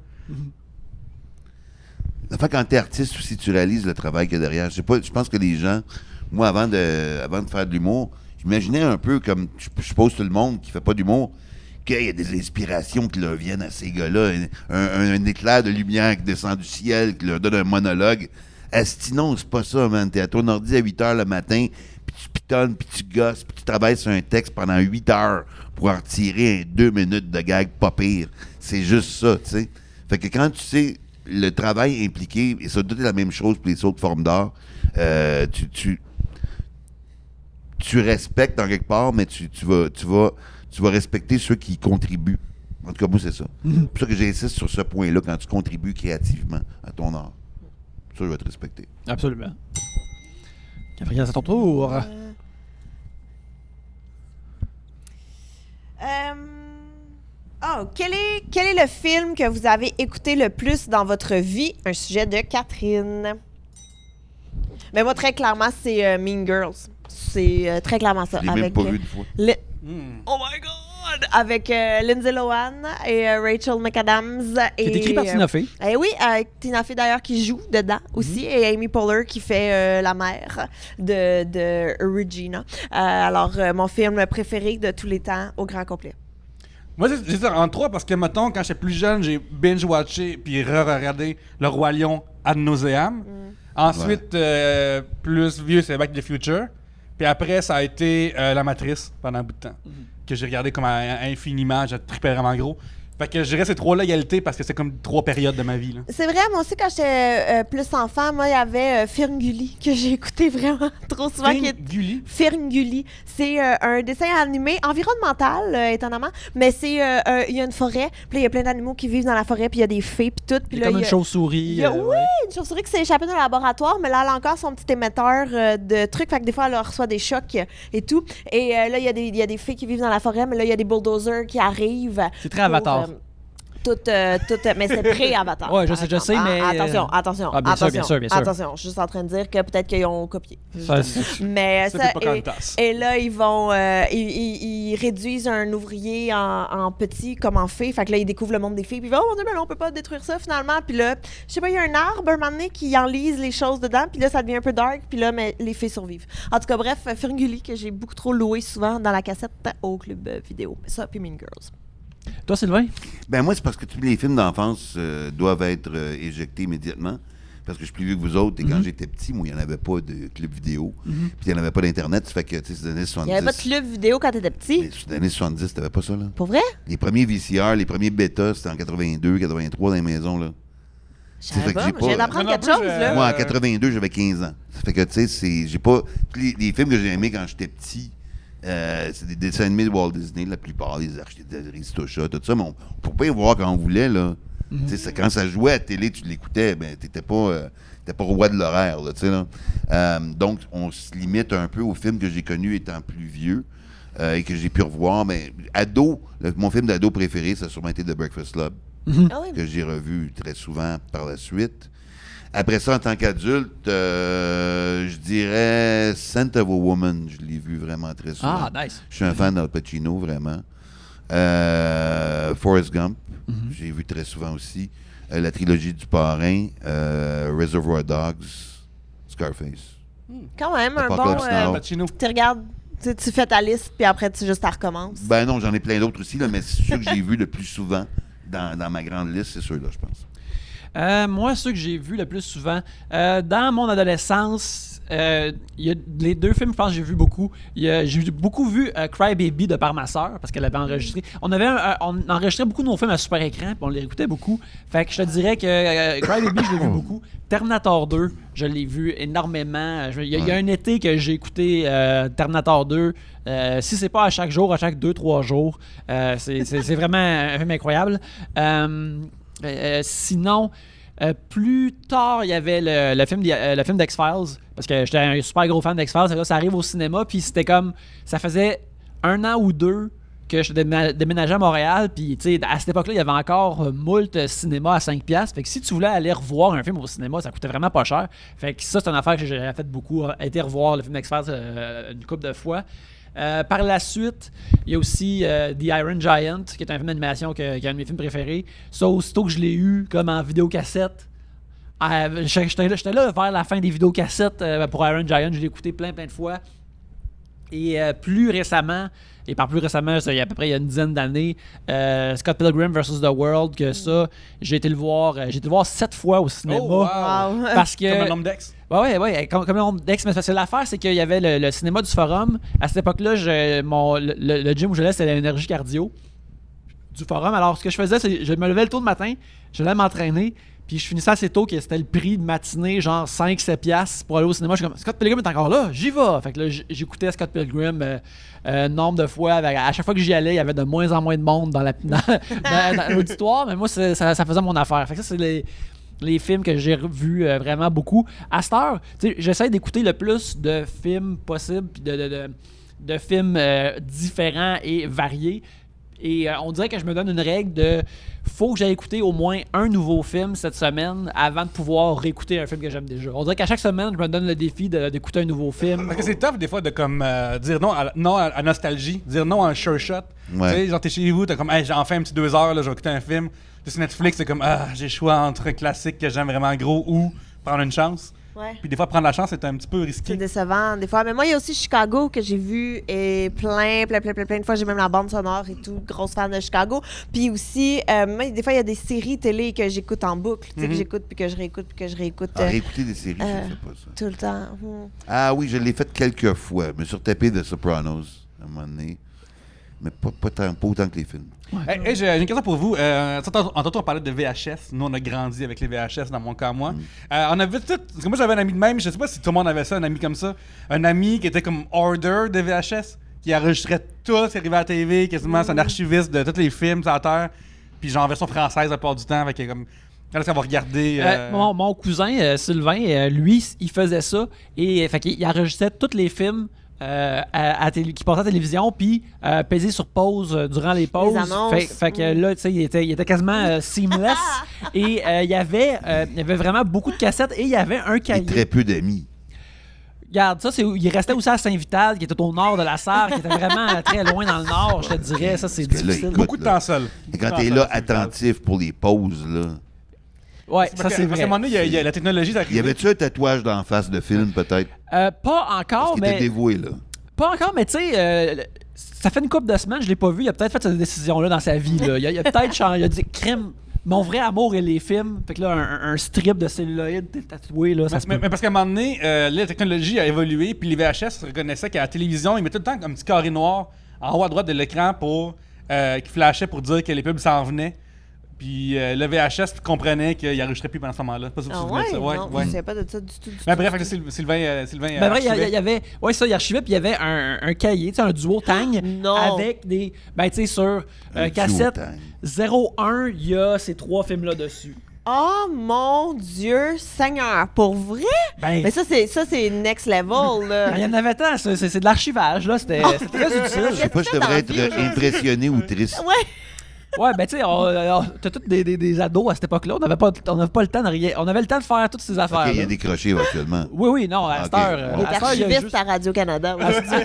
La fois quand t'es artiste aussi, tu réalises le travail qu'il y a derrière. Je pense que les gens, moi, avant de faire de l'humour, j'imaginais un peu comme, je suppose tout le monde qui fait pas d'humour, qu'il y a des inspirations qui leur viennent à ces gars-là, un éclair de lumière qui descend du ciel, qui leur donne un monologue. Asti, non, c'est pas ça, man. T'es à ton ordi à 8 h le matin, puis pitonnes, puis tu gosses, puis tu travailles sur un texte pendant 8 heures pour en retirer 2 minutes de gag pas pire. C'est juste ça, tu sais. Fait que quand tu sais le travail impliqué, et ça doit être la même chose pour les autres formes d'art, tu respectes en quelque part, mais tu vas respecter ceux qui contribuent. En tout cas, moi, c'est ça. C'est pour ça que j'insiste sur ce point-là quand tu contribues créativement à ton art. Ça, je vais te respecter. Absolument. Gabriel, c'est ton tour. Quel est le film que vous avez écouté le plus dans votre vie? Un sujet de Catherine. Mais moi, très clairement, c'est Mean Girls. C'est très clairement ça. Je l'ai même pas vu une fois. Oh my God! Avec Lindsay Lohan et Rachel McAdams. C'est écrit par Tina Fey. Oui, avec Tina Fey d'ailleurs qui joue dedans aussi, et Amy Poehler qui fait la mère de Regina. Alors, mon film préféré de tous les temps au grand complet. Moi, j'ai ça en 3 parce que, mettons, quand j'étais plus jeune, j'ai binge-watché puis re-regardé Le Roi Lion ad nauseam. Ensuite, plus vieux, c'est Back to the Future. Puis après, ça a été La Matrice pendant un bout de temps. Que j'ai regardé comme infiniment, j'ai trippé vraiment gros. Fait que je dirais ces 3-là égalité parce que c'est comme 3 périodes de ma vie. Là. C'est vrai, moi aussi, quand j'étais plus enfant, moi, il y avait Ferngully que j'ai écouté vraiment trop souvent. Ferngully. C'est un dessin animé environnemental, étonnamment, mais c'est il y a une forêt, puis il y a plein d'animaux qui vivent dans la forêt, puis il y a des fées, puis tout. Puis là, comme une chauve-souris. Oui, une chauve-souris qui s'est échappée dans le laboratoire, mais là, elle a encore son petit émetteur de trucs, fait que des fois, elle reçoit des chocs et tout. Et là, il y a des fées qui vivent dans la forêt, mais là, il y a des bulldozers qui arrivent. C'est très Avatar. Mais c'est pré-Avatar. Ouais, je sais, mais... Attention. Ah, bien sûr. Attention, je suis juste en train de dire que peut-être qu'ils ont copié. Mais ça, et là, ils vont... ils réduisent un ouvrier en petit, comme en fée. Fait que là, ils découvrent le monde des fées. Puis ils vont, oh mon Dieu, mais là, on peut pas détruire ça, finalement. Puis là, je sais pas, il y a un arbre, un moment donné, qui enlise les choses dedans. Puis là, ça devient un peu dark. Puis là, mais les fées survivent. En tout cas, bref, Ferngully, que j'ai beaucoup trop loué souvent dans la cassette au club vidéo. Ça, puis Mean Girls. Toi, Sylvain? Ben moi, c'est parce que tous les films d'enfance doivent être éjectés immédiatement. Parce que je suis plus vieux que vous autres. Et quand j'étais petit, moi, il n'y en avait pas de club vidéo. Puis il n'y en avait pas d'Internet. Ça fait que, tu sais, c'est les années 70. Il n'y avait pas de club vidéo quand tu étais petit? Mais c'est les années 70, t'avais pas ça, là? Pour vrai? Les premiers VCR, les premiers bêta, c'était en 82, 83 dans les maisons, là. Je savais pas. Je viens d'apprendre quelque chose, là. Moi, en 82, j'avais 15 ans. Ça fait que, tu sais, j'ai pas... Les films que j'ai aimés quand j'étais petit... c'est des dessins animés de Walt Disney, la plupart, les Aristochat, tout ça, mais on ne pouvait pas y voir quand on voulait, là. Quand ça jouait à la télé, tu l'écoutais, ben, t'étais pas roi de l'horaire, là, tu sais, là. Donc, on se limite un peu aux films que j'ai connus étant plus vieux et que j'ai pu revoir, mais ado, mon film d'ado préféré, ça a sûrement été The Breakfast Club, que j'ai revu très souvent par la suite. Après ça, en tant qu'adulte, je dirais Scent of a Woman. Je l'ai vu vraiment très souvent. Ah, nice. Je suis un fan d'Al Pacino, vraiment. Forrest Gump, j'ai vu très souvent aussi. La trilogie du Parrain, Reservoir Dogs, Scarface. Quand même, un Apocalypse bon... Now. Pacino. Tu regardes, tu fais ta liste, puis après, tu recommences. Ben non, j'en ai plein d'autres aussi, là, mais c'est ceux que j'ai vus le plus souvent dans ma grande liste, c'est ceux-là, je pense. Moi, ceux que j'ai vus le plus souvent, dans mon adolescence, il y a les 2 films, je pense que j'ai vu beaucoup. J'ai beaucoup vu Cry Baby de par ma sœur, parce qu'elle avait enregistré. On enregistrait beaucoup de nos films à super écran, puis on les écoutait beaucoup. Fait que je te dirais que Cry Baby, je l'ai vu beaucoup. Terminator 2, je l'ai vu énormément. Il y a un été que j'ai écouté Terminator 2. Si c'est pas à chaque jour, à chaque 2-3 jours, c'est vraiment un film incroyable. Sinon, plus tard, il y avait le film d'X-Files, parce que j'étais un super gros fan d'X-Files. Ça arrive au cinéma, puis c'était comme... Ça faisait 1 an ou 2 que je déménageais à Montréal, puis à cette époque-là, il y avait encore moult cinéma à 5$. Fait que si tu voulais aller revoir un film au cinéma, ça coûtait vraiment pas cher. Fait que ça, c'est une affaire que j'ai fait beaucoup, été revoir le film d'X-Files une couple de fois. Par la suite, il y a aussi The Iron Giant, qui est un film d'animation qui est un de mes films préférés. Ça, aussitôt que je l'ai eu comme en vidéocassette, j'étais là vers la fin des vidéocassettes pour Iron Giant. Je l'ai écouté plein de fois. Et plus récemment, et par plus récemment, il y a à peu près il y a une dizaine d'années, Scott Pilgrim vs. The World, que ça, j'ai été le voir 7 fois au cinéma. Oh, wow. Wow. Parce que... Comme un nombre d'ex. Ouais, comme le nombre d'ex, mais c'est l'affaire, c'est qu'il y avait le cinéma du Forum. À cette époque-là, le gym où je allais, c'était l'énergie cardio du Forum. Alors, ce que je faisais, c'est je me levais le tôt le matin, je allais m'entraîner, puis je finissais assez tôt, que c'était le prix de matinée, genre 5-7 piastres pour aller au cinéma. Je suis comme, Scott Pilgrim est encore là, j'y vais. Fait que là, j'écoutais Scott Pilgrim nombre de fois. À chaque fois que j'y allais, il y avait de moins en moins de monde dans l'auditoire, mais moi, ça faisait mon affaire. Fait que ça, c'est les films que j'ai revus vraiment beaucoup. À cette heure, j'essaie d'écouter le plus de films possible, puis de films différents et variés. Et on dirait que je me donne une règle de faut que j'aille écouter au moins un nouveau film cette semaine avant de pouvoir réécouter un film que j'aime déjà. On dirait qu'à chaque semaine, je me donne le défi d'écouter un nouveau film. Parce que c'est tough des fois de comme dire non à nostalgie, dire non à un sure shot. Ouais. Tu sais, genre t'es chez vous, t'as comme hey, j'ai enfin un petit 2 heures, là, je vais écouter un film. T'es sur Netflix, c'est comme j'ai le choix entre un classique que j'aime vraiment gros ou prendre une chance. Ouais. Puis des fois prendre la chance c'est un petit peu C'est risqué. décevant des fois. Mais moi, il y a aussi Chicago que j'ai vu et plein de fois. J'ai même la bande sonore et tout. Grosse fan de Chicago. Puis aussi, moi, des fois, il y a des séries télé que j'écoute en boucle. Tu sais, que j'écoute, puis que je réécoute, puis que je réécoute. Réécouter des séries, je sais pas ça. Tout le temps. Ah oui, je l'ai fait quelques fois. Je me suis retapé de Sopranos à un moment donné. Mais pas autant que les films. Hey, j'ai une question pour vous. Tantôt, on parlait de VHS. Nous, on a grandi avec les VHS, dans mon cas, moi. On avait tout. Parce que moi, j'avais un ami de même. Je sais pas si tout le monde avait ça, un ami comme ça. Un ami qui était comme order de VHS, qui enregistrait tout, qui arrivait à la TV, quasiment. C'est un archiviste de tous les films sur la Terre. Puis, genre, en version française, la plupart du temps. Fait que, comme. Quand ça va regarder. Mon cousin, Sylvain, lui, il faisait ça. Et fait qu'il enregistrait tous les films. Qui passaient à la télévision, puis peser sur pause durant les pauses. Les annonces. Fait que là, tu sais, il était quasiment seamless. Et il y avait vraiment beaucoup de cassettes et il y avait un Et cahier. très peu d'amis. Regarde, ça, il restait aussi à Saint-Vital, qui était au nord de la Sarre, qui était vraiment très loin dans le nord, je te dirais. Ça, c'est Parce que là, difficile. écoute, beaucoup de temps seul. Et quand t'es là, attentif pour les pauses, là. Ouais, ça, c'est Parce qu'à vrai. un moment donné, il y a la technologie. Y avait-tu un tatouage d'en face de film, peut-être? Pas Parce encore, qu'il était mais... dévoué, là. Pas encore, mais tu sais, ça fait une couple de semaines, je l'ai pas vu. Il a peut-être fait cette décision-là dans sa vie. Là. Il a peut-être il a dit crème. Mon vrai amour est les films. Fait que là, un strip de celluloïd tatoué, là, ça se peut. Mais parce qu'à un moment donné, la technologie a évolué, puis les VHS reconnaissaient qu'à la télévision, ils mettaient tout le temps un petit carré noir en haut à droite de l'écran pour qui flashait pour dire que les pubs s'en venaient. Puis le VHS comprenait qu'il enregistrait plus pendant ce moment-là. Pas sûr que tu te souviens de ça. Non, je ne savais pas de ça du tout. Mais bref, fait que Sylvain Ben vrai, il y avait. Ouais, ça, il archivait, puis il y avait un cahier, tu sais, un duo Tang, non. avec des. Ben, tu sais, sur cassette 01, il y a ces 3 films-là dessus. Oh mon Dieu, Seigneur, pour vrai? Ben, Mais ça, c'est next level, là. il y en avait tant, c'est de l'archivage, là, c'était très utile. Je sais pas, je devrais être impressionné ou triste. Ouais. Ouais, ben tu sais, t'as tous des ados à cette époque-là. On n'avait pas le temps de rien. On avait le temps de faire toutes ces affaires. OK, il y a décroché actuellement. Oui, non, à cette Ok. heure. Il est à cette heure, il y a archiviste juste- à Radio-Canada. aussi.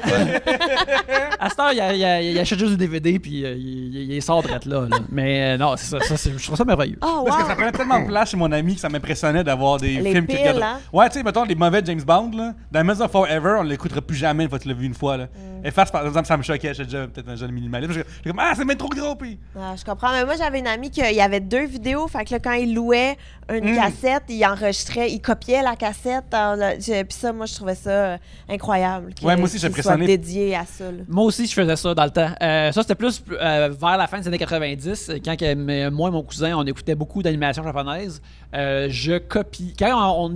à cette heure, il achète juste des DVD puis il sort drette là. Mais non, c'est ça, je trouve ça merveilleux. Oh, Parce que wow. ça prenait tellement de place chez mon ami que ça m'impressionnait d'avoir des Les films qui piles, regardent. hein? Ouais, tu sais, mettons les mauvais James Bond, là. Dans Maze of Forever, on l'écoutera plus jamais une fois que tu l'as vu une fois, là. Efface, par exemple, ça me choquait. J'étais déjà peut-être un jeune minimaliste. J'étais comme, c'est même trop gros, puis. Ah, je comprends. Mais moi, j'avais une amie qui avait 2 vidéos. Fait que là, quand il louait une cassette, il enregistrait, il copiait la cassette. Puis ça, moi, je trouvais ça incroyable. Ouais, moi aussi, j'ai qu'il soit impressionné. dédié à ça. Là. Moi aussi, je faisais ça dans le temps. Ça, c'était plus vers la fin des années 90, quand moi et mon cousin, on écoutait beaucoup d'animations japonaises. Je copie. Quand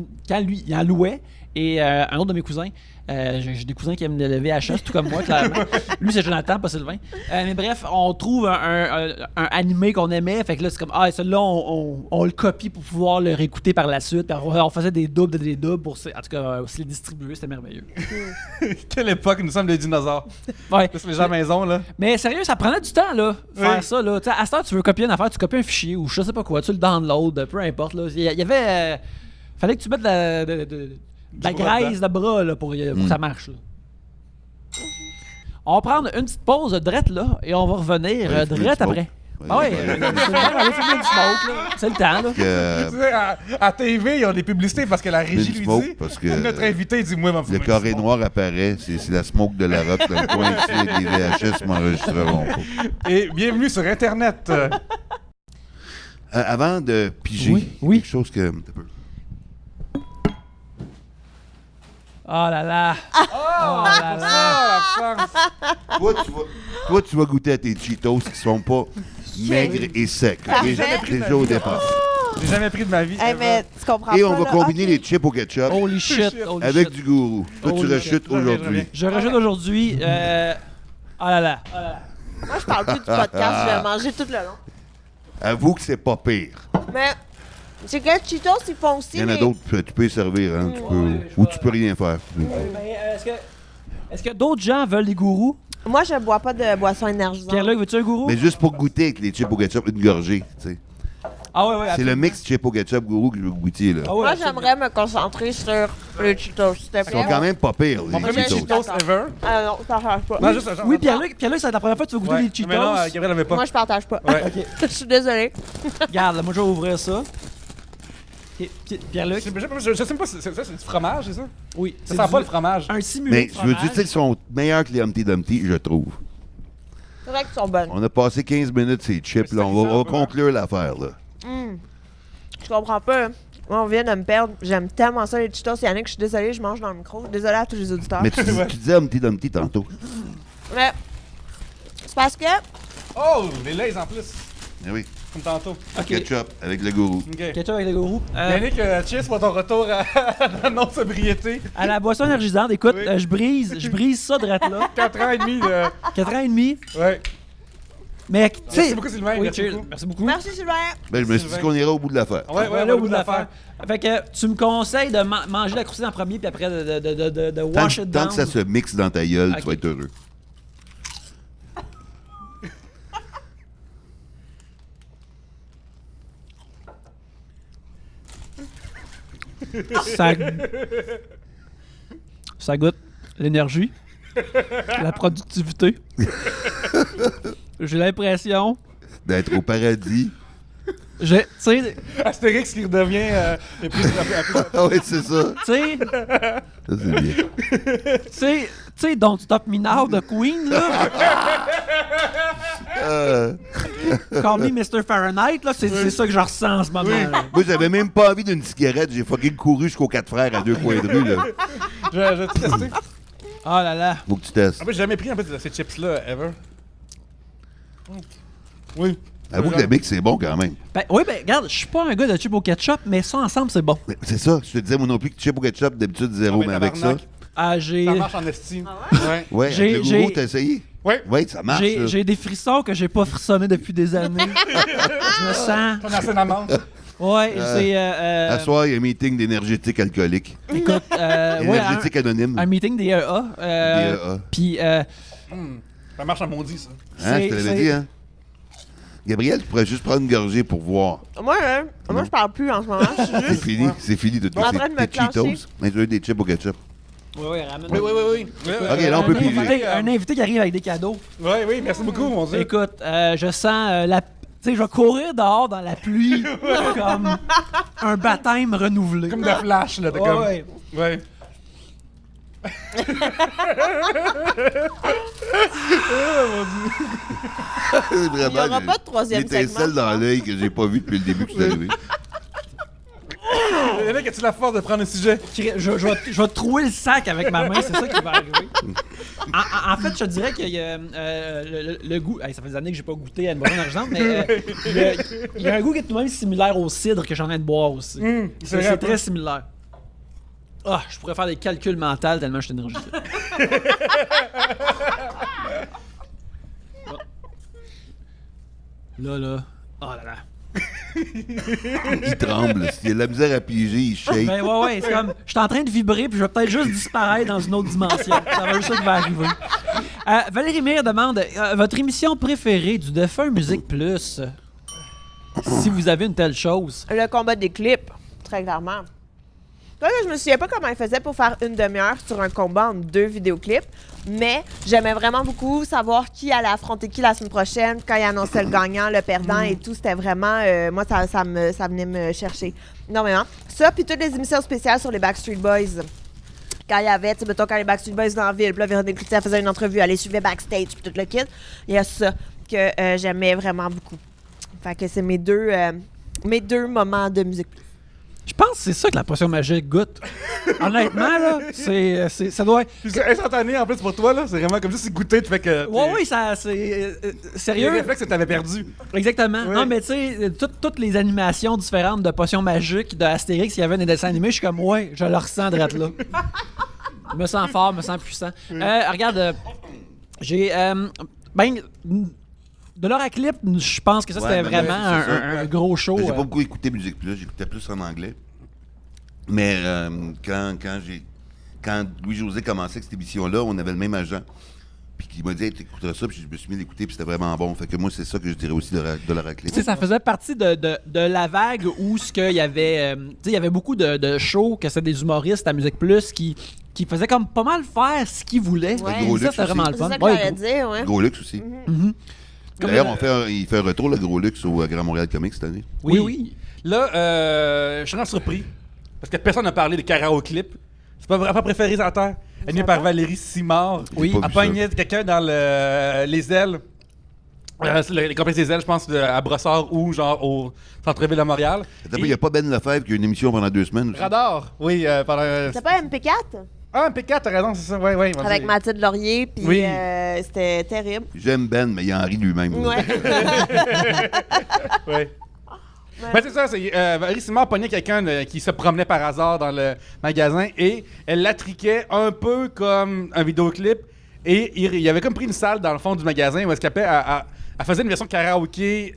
lui, il en louait, et un autre de mes cousins, j'ai des cousins qui aiment le VHS, tout comme moi, clairement. Lui, c'est Jonathan, pas Sylvain. Mais bref, on trouve un animé qu'on aimait. Fait que là, c'est comme, celui-là, on le copie pour pouvoir le réécouter par la suite. Puis on faisait des doubles pour, en tout cas, aussi les distribuer. C'était merveilleux. Quelle époque, nous sommes des dinosaures. Ouais. C'est les gens à la maison, là. Mais sérieux, ça prenait du temps, là, faire Oui. ça, là. T'sais, à cette heure, tu veux copier une affaire, tu copies un fichier ou je sais pas quoi, tu le download, peu importe, là. Il y avait... fallait que tu mettes de la graisse de bras, là, pour que ça marche, là. On va prendre une petite pause drette, là, et on va revenir Ouais, faut drette une après. Ah ouais, c'est le temps d'aller fumer du smoke, là. C'est le temps, là. Tu sais, à TV, ils ont des publicités parce que la régie Une lui smoke, dit. parce que Notre invité dit moi, le carré noir apparaît, c'est la smoke de la robe dans le coin ici, avec les VHS m'enregistreront pas. Et bienvenue sur Internet. Avant de piger, Oui. quelque chose que... Oh là là. Oh là là. Toi, tu vas goûter à tes Cheetos qui sont pas maigres et secs. Parfait. Déjà au départ. J'ai jamais pris de ma vie. Hey, mais tu comprends Et pas, on va là? combiner Ok. les chips au ketchup Holy shit. Holy avec shit. du gourou. Toi, tu Holy rechutes shit. Je reviens. aujourd'hui. Je rajoute aujourd'hui. Oh là là. Oh là là. Moi, je parle plus du podcast, je vais manger tout le long. Avoue que c'est pas pire. Mais c'est que les Cheetos, ils font aussi. Il y en a mais- d'autres, tu peux y servir, hein, ou tu peux rien faire. Mais est-ce que d'autres gens veulent des gourous? Moi, je bois pas de boisson énergisante. Pierre-Luc, veux-tu un gourou? Mais juste pour goûter avec les chips au ketchup, une gorgée, tu sais. Ah ouais, ouais. C'est le mix chips au ketchup gourou que je veux goûter, là. Ah ouais, Moi, absolument. j'aimerais me concentrer sur les Cheetos, s'il te Ils sont plaît. quand même pas pires, Mon les premier Cheetos. Cheetos ever. Ah non, je partage pas. Non, juste un Oui, Pierre-Luc, ça va être la première fois que tu vas goûter des Cheetos. Mais non, Gabriel avait pas. Moi, je partage pas. Ouais. Ok, Je suis désolée. regarde, là, moi je vais ouvrir ça. Pierre-Luc? Je sais pas, c'est du fromage, c'est ça? Oui. Ça sent pas le fromage. Un simulé Mais de je veux dire, fromage. tu sais, ils sont meilleurs que les Humpty Dumpty, je trouve. C'est vrai qu'ils sont bonnes. On a passé 15 minutes ces chips, là. On va conclure l'affaire, là. Je comprends pas. Moi, on vient de me perdre. J'aime tellement ça, les Cheetos. Yannick, je suis désolée, je mange dans le micro. Désolée à tous les auditeurs. Mais tu disais Humpty Dumpty tantôt. Mais c'est parce que Oh, les lays en plus. Eh oui, Comme tantôt. Ok. ketchup avec le gourou. Ok. Ketchup avec le gourou. Yannick, cheers pour ton retour à la non-sobriété. À la boisson énergisante, écoute, Oui. je brise ça de là. 4 ans et demi de. 4 ans et demi. Ouais. Mais, tu sais. Merci beaucoup, Sylvain. Oui, Merci cheers. beaucoup. Merci beaucoup. merci, Sylvain. Ben, je me suis dit qu'on irait au bout de l'affaire. Ouais, On va aller au bout de l'affaire. Fait que tu me conseilles de manger la croustille en premier, puis après de wash it Tant down. que ça se mixe dans ta gueule, Ok. tu vas être heureux. Ça goûte l'énergie, la productivité. J'ai l'impression, D'être au paradis. tu sais, Astérix qui redevient. Ah oui, c'est ça. tu sais, Ça, c'est bien. tu sais, Don't Stop Me Now de Queen, là, Call Me Mr. Fahrenheit, là, c'est ça que je ressens en ce moment. là. Moi, j'avais même pas envie d'une cigarette. J'ai fucking couru jusqu'aux 4 frères à 2 coins de rue, là. Je vais tout tester. Oh là là. Faut que tu testes. En fait, j'ai jamais pris en fait ces chips-là, ever. Oui. Avoue que le mix, c'est bon quand même. Ben, oui, ben, regarde, je suis pas un gars de chips au ketchup, mais ça ensemble, c'est bon. Mais c'est ça. Je te disais, moi non plus, que chip au ketchup, d'habitude, zéro, mais avec ça. tabarnak, Ah, j'ai. Ça marche en estime. Ouais. Ouais, J'ai- avec le gourou, j'ai- t'as essayé? Ouais. Oui, ça marche. là. J'ai des frissons que j'ai pas frissonné depuis des années. Je me sens. Ton ancienne amande. Ouais, c'est. À soir, il y a un meeting d'énergétique alcoolique. Écoute, ouais, Énergétique anonyme. un meeting des EA. DEA. Puis, Ça marche en maudit, ça. Hein, je te c'est- l'avais dit, hein? Gabriel, tu pourrais juste prendre une gorgée pour voir. Moi, je parle plus en ce moment. Je suis C'est juste. fini, c'est fini de tout. en train de me Tes Cheetos, clencher. mais tu veux des chips au ketchup. ouais, ramène. Oui. Ok, là, on peut piger. Un invité qui arrive avec des cadeaux. Oui, merci beaucoup, mon Dieu. Écoute, je sens la. Tu sais, je vais courir dehors dans la pluie comme un baptême renouvelé. Comme de flash, là. T'es Ouais, comme. ouais. Ouais. Vraiment, Il y aura pas de troisième l'étincelle segment, dans je l'œil que j'ai pas vu depuis le début que c'est arrivé. Yannick, as-tu la force de prendre un sujet? Je vais trouer le sac avec ma main, c'est ça qui va arriver. En fait, je te dirais qu'il y a le goût. Hey, ça fait des années que j'ai pas goûté à une boisson énergisante, mais il y a un goût qui est tout de même similaire au cidre que je suis en train de boire aussi. C'est vrai, C'est un peu. très similaire. Ah, je pourrais faire des calculs mentaux tellement je suis énergisé. Là. Oh là là. Il tremble. S'il a de la misère à piger, il shake. Ben ouais, c'est comme. Je suis en train de vibrer, puis je vais peut-être juste disparaître dans une autre dimension. Ça va juste ça qui va arriver. Valérie Mire demande votre émission préférée du défunt Musique Plus. Si vous avez une telle chose. Le combat des clips, très clairement. Là, je me souviens pas comment il faisait pour faire une demi-heure sur un combat en 2 vidéoclips, mais j'aimais vraiment beaucoup savoir qui allait affronter qui la semaine prochaine, quand il annonçait le gagnant, le perdant et tout. C'était vraiment... moi, ça venait me chercher énormément. Ça, puis toutes les émissions spéciales sur les Backstreet Boys. Quand il y avait, tu sais, mettons, quand les Backstreet Boys dans la ville, puis là, Véronique Cloutier faisait une entrevue, elle les suivait backstage, puis tout le kit. Il y a ça que j'aimais vraiment beaucoup. Fait que c'est mes deux moments de musique. Je pense que c'est ça que la potion magique goûte. Honnêtement, là, ça doit être... Puis c'est instantané en plus pour toi, là. C'est vraiment comme ça, c'est goûté, tu fais que. Oui, ça, c'est... Le sérieux? réflexe que t'avais perdu. Exactement. Oui. Non, mais tu sais, toutes les animations différentes de potions magiques, de Astérix, il y avait des dessins animés, je suis comme, ouais, je le ressens de là. Je me sens fort, je me sens puissant. Regarde, j'ai... de l'Horaclip, je pense que ça, c'était mais vraiment c'est ça. un gros show. J'ai pas beaucoup écouté Musique Plus, j'écoutais plus en anglais. Mais quand Louis-José commençait avec cette émission-là, on avait le même agent. Puis qui m'a dit, hey, t'écouteras ça, puis je me suis mis à l'écouter, puis c'était vraiment bon. Fait que moi, c'est ça que je dirais aussi de l'Horaclip. Tu sais, ça faisait partie de la vague où il y avait, il y avait beaucoup de shows que c'était des humoristes à Musique Plus qui faisaient comme pas mal faire ce qu'ils voulaient. Ouais. Gros Ça, Luxe c'était vraiment aussi. le C'est fun. ça que Ouais, j'allais dire, ouais. Gros Luxe aussi. Comme, D'ailleurs, il fait un retour, le Gros Luxe, au Grand Montréal Comics cette année. Oui. Là, je suis vraiment surpris. Parce que personne n'a parlé de karaoke-clip. C'est pas vraiment préféré à terre. Animé par Valérie Simard. Oui. J'ai pas Elle vu ça. pognait quelqu'un dans les ailes. Les complexes des ailes, je pense, à Brossard ou genre au centre-ville de Montréal. Il n'y a pas Ben Lefebvre qui a une émission pendant 2 semaines aussi. Radar, oui, pendant. C'est pas MP4? Ah, MP4, t'as raison, c'est ça, oui. Avec Mathilde Laurier, puis Oui. c'était terrible. J'aime Ben, mais il en rit lui-même. Ouais. Oui. Ben, c'est ça, c'est Valérie Simard pognait quelqu'un qui se promenait par hasard dans le magasin et elle l'attriquait un peu comme un vidéoclip et il avait comme pris une salle dans le fond du magasin où elle faisait une version karaoké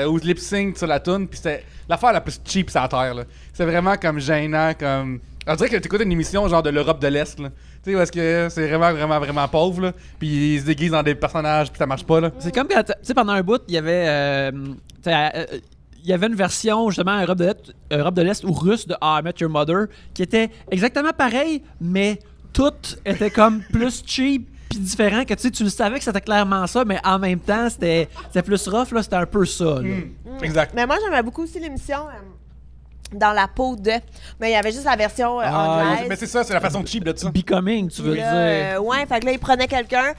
ou lip-sync sur la tune puis c'était l'affaire la plus cheap sur la terre, là. C'est vraiment comme gênant, comme... On dirait que t'écoutes une émission genre de l'Europe de l'Est, là. Tu sais, où est-ce que c'est vraiment pauvre, là. Puis ils se déguisent dans des personnages puis ça marche pas, là. C'est comme quand, tu sais, pendant un bout, il y avait... il y avait une version, justement, Europe de l'Est ou russe de How I Met Your Mother qui était exactement pareil, mais tout était comme plus cheap puis différent, que tu le savais que c'était clairement ça, mais en même temps, c'était plus rough, là, c'était un peu ça. Là. Exact. Mais moi, j'aimais beaucoup aussi l'émission Dans la peau de... Mais il y avait juste la version anglaise. Mais c'est ça, c'est la façon cheap de ça. Becoming, tu veux Puis dire. là, ouais, fait que là, il prenait quelqu'un.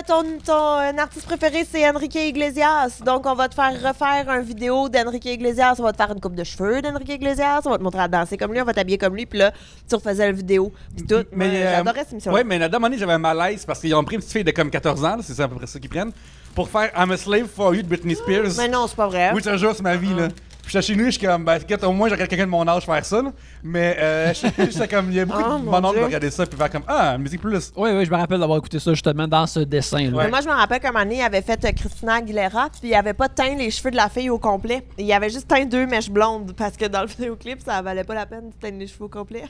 Ton artiste préféré, c'est Enrique Iglesias. Donc, on va te faire refaire une vidéo d'Enrique Iglesias. On va te faire une coupe de cheveux d'Enrique Iglesias. On va te montrer à danser comme lui. On va t'habiller comme lui. Puis là, tu refaisais la vidéo. Puis tout. J'adorais cette émission. Oui, mais là, moment donné, j'avais un malaise parce qu'ils ont pris une petite fille de comme 14 ans, là, c'est à peu près ça qu'ils prennent, pour faire I'm a Slave for You de Britney Spears. Mais non, c'est pas vrai. Oui, c'est un jour, c'est ma vie, là. Puis j'étais chez nous, je suis comme, ben, au moins, j'aurais quelqu'un de mon âge faire ça, là. Mais j'étais comme, il y a beaucoup Oh, de mon mon oncle Dieu. qui regarder ça, puis faire comme, ah, Musique Plus. Oui, je me rappelle d'avoir écouté ça justement dans ce dessin-là. Ouais. Mais moi, je me rappelle qu'un moment donné, il avait fait Christina Aguilera, puis il avait pas teint les cheveux de la fille au complet. Il avait juste teint 2 mèches blondes, parce que dans le vidéoclip, ça valait pas la peine de teindre les cheveux au complet.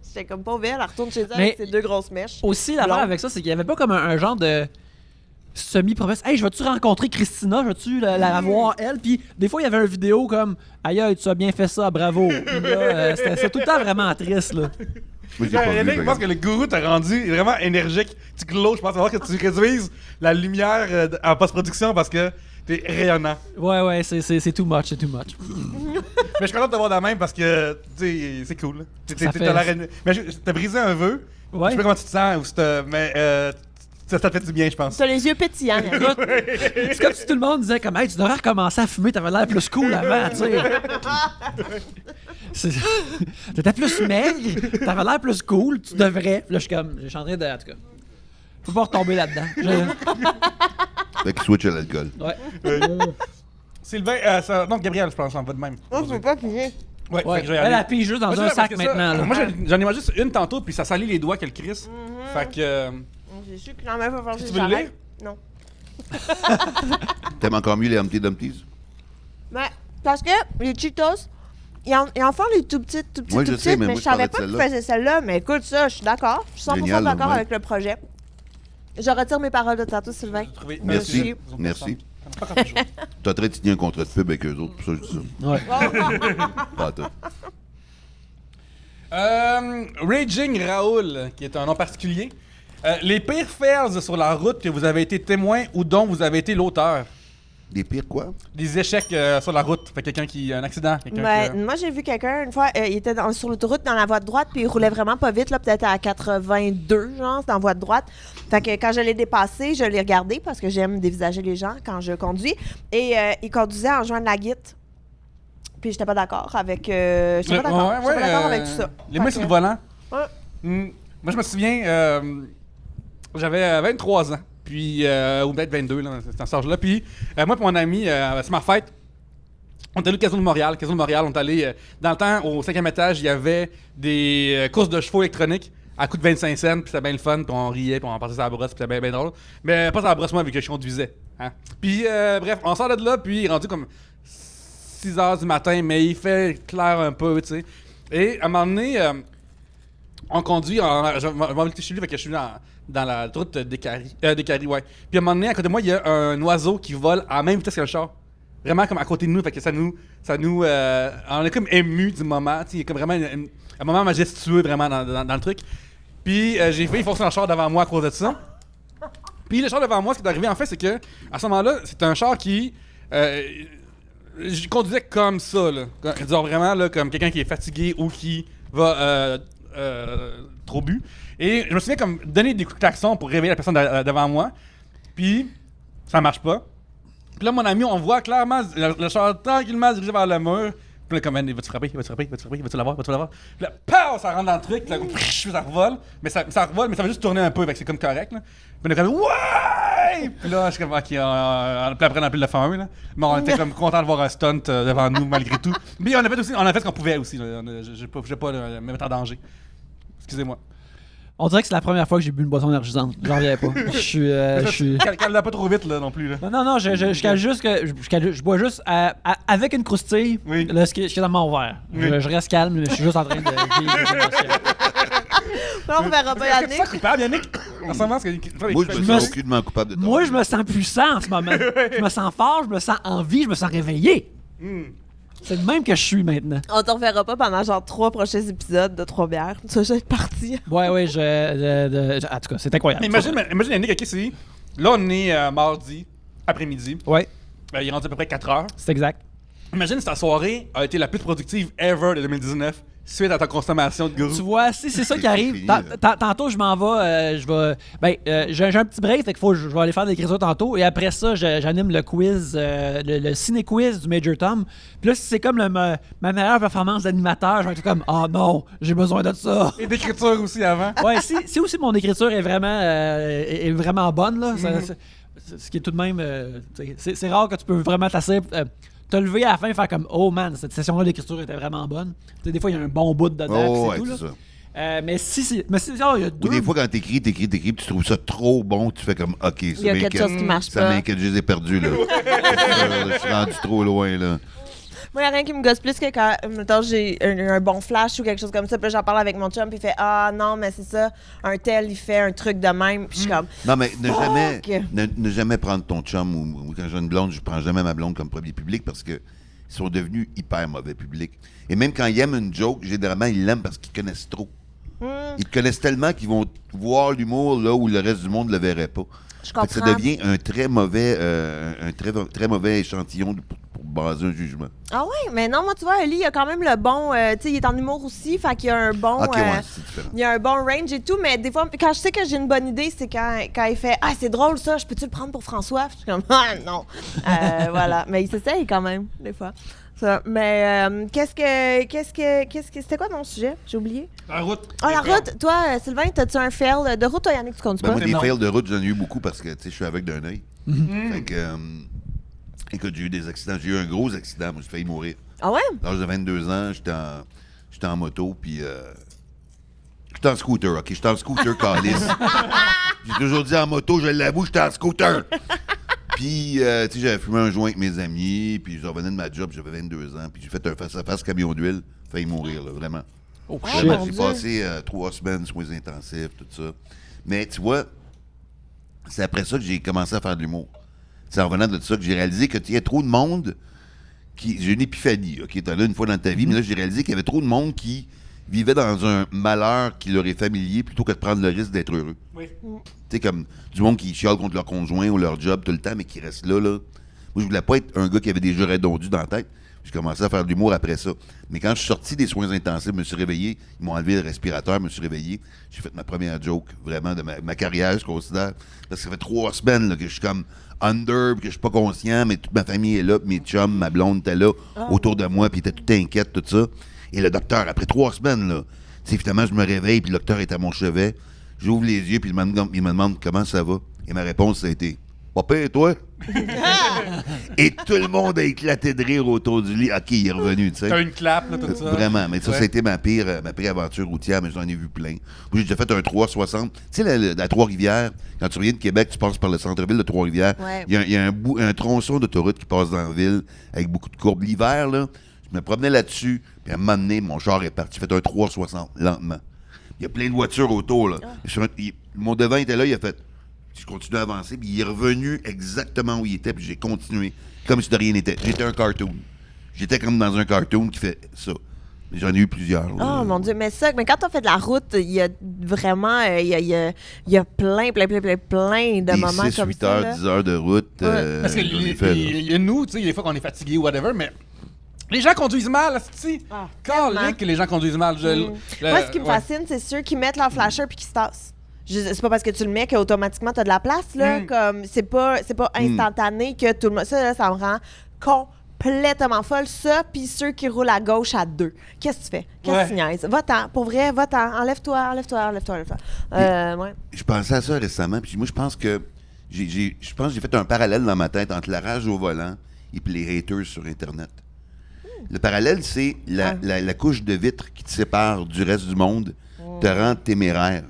J'étais comme pas belle, elle retourne chez elle Mais- avec ses 2 grosses mèches. Aussi, l'affaire Blonde. avec ça, c'est qu'il y avait pas comme un genre de semi-promesse. Hey, je vais-tu rencontrer Christina? Je vais-tu la voir, elle? Puis des fois, il y avait une vidéo comme aïe, tu as bien fait ça, bravo. Puis là, c'était tout le temps vraiment triste, là. Moi, j'ai pas vu. Je pense que le gourou t'a rendu vraiment énergique. Tu glows, je pense. Il va falloir que tu réduises la lumière en post-production parce que t'es rayonnant. Ouais, c'est too much, c'est too much. Mais je suis content de te voir de la même parce que, tu sais, c'est cool. Là. Ça fait- Mais t'as brisé un vœu. Ouais. Je sais pas comment tu te sens, mais ça te fait du bien, je pense. T'as les yeux pétillants. Écoute, c'est comme si tout le monde disait comme hey, tu devrais recommencer à fumer, t'avais l'air plus cool avant, tu sais. T'étais plus maigre, t'avais l'air plus cool, tu devrais. Puis là, je suis comme, j'ai en train de. En tout cas, faut pas retomber là-dedans. Fait qu'il switch à l'alcool. Ouais. Sylvain, non, Gabriel, je pense, en va de même. Oh, je peux pas piger. Ouais, Ouais. fait que je vais y Elle aller. a pige juste dans Moi, un c'est sac parce que ça, maintenant. Là. Moi, j'en ai mangé juste une tantôt, puis ça salit les doigts que le Chris. Fait que. J'ai su que quand même, il va falloir que Tu veux le j'arrête. lire? Non. T'aimes encore mieux les Humpty Dumptys? Mais, parce que les Cheetos, ils en font les tout petites, Moi, je sais, mais mais moi, je je savais parlais de pas qu'ils celle-là. faisaient celle-là. Mais écoute, ça, je suis d'accord. Je suis 100% Génial, d'accord ouais. avec le projet. Je retire mes paroles de tantôt, Sylvain. Trouvé- Merci. Merci. Merci. Pas comme toujours. T'as train de signer un contrat de pub avec eux autres, pour ça, je dis ça. Ouais. Pas toi. Raging Raoul, qui est un nom particulier. Les pires fails sur la route que vous avez été témoin ou dont vous avez été l'auteur. Des pires quoi? Des échecs sur la route. Fait quelqu'un qui a un accident. Moi, j'ai vu quelqu'un, une fois, il était sur l'autoroute dans la voie de droite, puis il roulait vraiment pas vite, là, peut-être à 82, genre, dans la voie de droite. Fait que quand je l'ai dépassé, je l'ai regardé parce que j'aime dévisager les gens quand je conduis. Et il conduisait en jouant de la guitare. Puis j'étais pas d'accord avec. J'étais pas d'accord. J'étais pas d'accord avec tout ça. Les mains sur le volant. Ouais. Moi, je me souviens, j'avais 23 ans. Puis, ou peut-être 22, là, c'est en ce âge-là. Puis, moi et mon ami, c'est ma fête. On est allé au Casino de Montréal. Casino de Montréal, on est allé. Dans le temps, au 5e étage, il y avait des courses de chevaux électroniques à coût de 25 cents. Puis c'était bien le fun. Puis on riait. Puis on passait sur la brosse. Puis c'était bien drôle. Mais pas sur la brosse, moi, vu que je conduisais. Hein. Puis, bref, on sort de là. Puis, il est rendu comme 6 h du matin. Mais il fait clair un peu, tu sais. Et à un moment donné, on conduit. Je vais chez lui, fait que je suis dans la route d'Écarie, ouais. Puis à un moment donné, à côté de moi, il y a un oiseau qui vole à la même vitesse que le char. Vraiment comme à côté de nous, fait que ça nous on est comme ému du moment, il y a comme vraiment un moment majestueux vraiment dans le truc. Puis j'ai failli forcer un char devant moi à cause de ça. Puis le char devant moi, ce qui est arrivé en fait, c'est que à ce moment-là, c'est un char qui je conduisais comme ça, là. Disons vraiment là, comme quelqu'un qui est fatigué ou qui va trop bu. Et je me souviens comme donner des coups de klaxon pour réveiller la personne devant moi. Puis, ça marche pas. Puis là, mon ami, on voit clairement le char tranquillement dirigé vers le mur. Puis là, comme, il va-tu frapper? Va-tu l'avoir? Puis là, pow! Ça rentre dans le truc. Puis là, ça revole. Mais ça revole, mais ça va juste tourner un peu. Fait que c'est comme correct, là. Puis on est comme, ouais! Puis là, je suis comme, ok, puis après, on a appelé le fameux, là. Mais on était comme content de voir un stunt devant nous, malgré tout. Mais on a fait ce qu'on pouvait aussi, là. Je vais pas me mettre en danger. Excusez-moi. On dirait que c'est la première fois que j'ai bu une boisson énergisante. J'en reviens pas. Je suis. Calme-la pas trop vite, là, non plus, là. Non, je cale juste que. Je bois juste avec une croustille. Oui. Là, ce qui est dans mon verre. Oui. Je reste calme, mais je suis juste en train de vivre les émotions. Là, on verra pas Yannick. C'est coupable, Yannick. En ce moment, Moi, je me sens aucunement coupable de ça. Moi, je me sens puissant en ce moment. Je me sens fort, je me sens en vie, je me sens réveillé. C'est le même que je suis maintenant. On te reverra pas pendant genre 3 prochains épisodes de 3 bières. Tu vas juste être parti. Ouais, en tout cas, c'est incroyable. Imagine Yannick, ok, c'est. Là, on est mardi après-midi. Ouais, Il est rendu à peu près 4 heures. c'est exact. Imagine si ta soirée a été la plus productive ever de 2019 suite à ta consommation de Tu gourou. vois, si c'est ça qui C'est arrive, fini, là. tantôt je m'en vais, j'ai un petit break, fait que je vais aller faire des l'écriture tantôt, et après ça, j'anime le quiz, le ciné-quiz du Major Tom. Puis là, si c'est comme ma meilleure performance d'animateur, je vais être comme, oh non, j'ai besoin de ça. Et d'écriture aussi avant. Ouais, si aussi mon écriture est vraiment bonne, là, ce qui est tout de même, c'est rare que tu peux vraiment t'asseoir, te lever à la fin et faire comme, oh man, cette session-là d'écriture était vraiment bonne. Tu sais, des fois, il y a un bon bout dedans, Oh, c'est ouais, tout, c'est là. ça. Mais si genre, il y a deux. Ou des fois, quand t'écris, puis tu trouves ça trop bon, tu fais comme, OK, Il y a quelque chose qui marche ça pas. m'inquiète, je les ai perdus, là. Je suis rendu trop loin, là. Moi, il n'y a rien qui me gosse plus que quand, mettons, j'ai un bon flash ou quelque chose comme ça. Puis là, j'en parle avec mon chum, puis il fait ah non, mais c'est ça, un tel, il fait un truc de même. Puis je suis comme. Non, mais Fuck! ne jamais prendre ton chum ou quand j'ai une blonde, je prends jamais ma blonde comme premier public parce que ils sont devenus hyper mauvais public. Et même quand ils aiment une joke, généralement, ils l'aiment parce qu'ils connaissent trop. Ils te connaissent tellement qu'ils vont voir l'humour là où le reste du monde ne le verrait pas. Je Fait que ça comprends. devient un très mauvais échantillon pour baser un jugement. Ah ouais, mais non, moi, tu vois, Eli, il a quand même le bon. Tu sais, il est en humour aussi, fait qu'il y a un bon. OK, ouais, c'est différent. Il y a un bon range et tout, mais des fois, quand je sais que j'ai une bonne idée, c'est quand il fait ah, c'est drôle ça, je peux-tu le prendre pour François? Je suis comme ah, non. Voilà. Mais il s'essaye quand même, des fois. Ça. Mais c'était quoi ton sujet? J'ai oublié. La route. Ah, la route. Toi, Sylvain, t'as-tu un fail de route? Toi, Yannick, tu comptes Ben, pas? moi, des Non. fails de route, j'en ai eu beaucoup parce que tu sais, je suis aveugle d'un œil. Fait que, écoute, j'ai eu des accidents. J'ai eu un gros accident. Moi, j'ai failli mourir. Ah ouais? À l'âge de 22 ans, j'étais en moto, puis j'étais en scooter, OK? J'étais en scooter, calice. J'ai toujours dit en moto, je l'avoue, j'étais en scooter. Puis, tu sais, j'avais fumé un joint avec mes amis, puis je revenais de ma job, j'avais 22 ans, puis j'ai fait un face-à-face camion d'huile, failli mourir, là, vraiment. Oh Ah, shit. mon Vraiment, j'ai Dieu. passé 3 semaines soins intensifs, tout ça. Mais tu vois, c'est après ça que j'ai commencé à faire de l'humour. C'est en revenant de ça que j'ai réalisé qu'il y a trop de monde qui. J'ai une épiphanie, OK? T'as là une fois dans ta vie, mais là, j'ai réalisé qu'il y avait trop de monde qui vivaient dans un malheur qui leur est familier plutôt que de prendre le risque d'être heureux. Oui. Tu sais, comme du monde qui chiale contre leur conjoint ou leur job tout le temps, mais qui reste là. Moi, je voulais pas être un gars qui avait des jeux redondus dans la tête. J'ai commencé à faire de l'humour après ça. Mais quand je suis sorti des soins intensifs, je me suis réveillé, ils m'ont enlevé le respirateur, je me suis réveillé. J'ai fait ma première joke, vraiment, de ma carrière, je considère. Parce que ça fait 3 semaines là, que je suis comme under, que je suis pas conscient, mais toute ma famille est là, puis mes chums, ma blonde était là, autour de moi, puis ils étaient tout inquiètes, tout ça. Et le docteur, après 3 semaines, là, tu sais, finalement, je me réveille, puis le docteur est à mon chevet. J'ouvre les yeux, puis il me demande comment ça va. Et ma réponse, ça a été « Pas pire, toi? » Et tout le monde a éclaté de rire autour du lit. OK, il est revenu, tu sais. T'as une clap, là, tout ça. Vraiment, mais ça, Ouais. ça a été ma pire aventure routière, mais j'en ai vu plein. Moi, j'ai déjà fait un 360. Tu sais, la Trois-Rivières, quand tu reviens de Québec, tu passes par le centre-ville de Trois-Rivières. Ouais. Il y a un tronçon d'autoroute qui passe dans la ville avec beaucoup de courbes. L'hiver, là, je me promenais là-dessus, puis à un moment donné, mon char est parti. J'ai fait un 360, lentement. Il y a plein de voitures autour, là. Mon devant était là, il a fait... Je continue à avancer, puis il est revenu exactement où il était, puis j'ai continué, comme si de rien n'était. J'étais un cartoon. J'étais comme dans un cartoon qui fait ça. Mais j'en ai eu plusieurs. Oh mon Dieu, mais quand on fait de la route, il y a vraiment, il y a plein de Des moments 6, comme 8 ça. heures, là. 10 heures de route. Parce que j'en ai fait, là. il y a nous, tu sais, il y a des fois qu'on est fatigué ou whatever, mais les gens conduisent mal, c'est Ah, quand tellement. que les gens conduisent mal. Moi, ce qui me fascine, c'est ceux qui mettent leur flasher puis qui se tassent. C'est pas parce que tu le mets qu'automatiquement t'as de la place, là. Comme, c'est pas instantané que tout le monde. Ça, là, ça me rend complètement folle. Ça, puis ceux qui roulent à gauche à 2. Qu'est-ce que tu fais? Qu'est-ce que tu niaises? Va-t'en. Pour vrai, va-t'en. Enlève-toi. Ouais. Je pensais à ça récemment, puis moi, je pense que j'ai fait un parallèle dans ma tête entre la rage au volant et puis les haters sur Internet. Le parallèle, c'est la couche de vitre qui te sépare du reste du monde, te rend téméraire.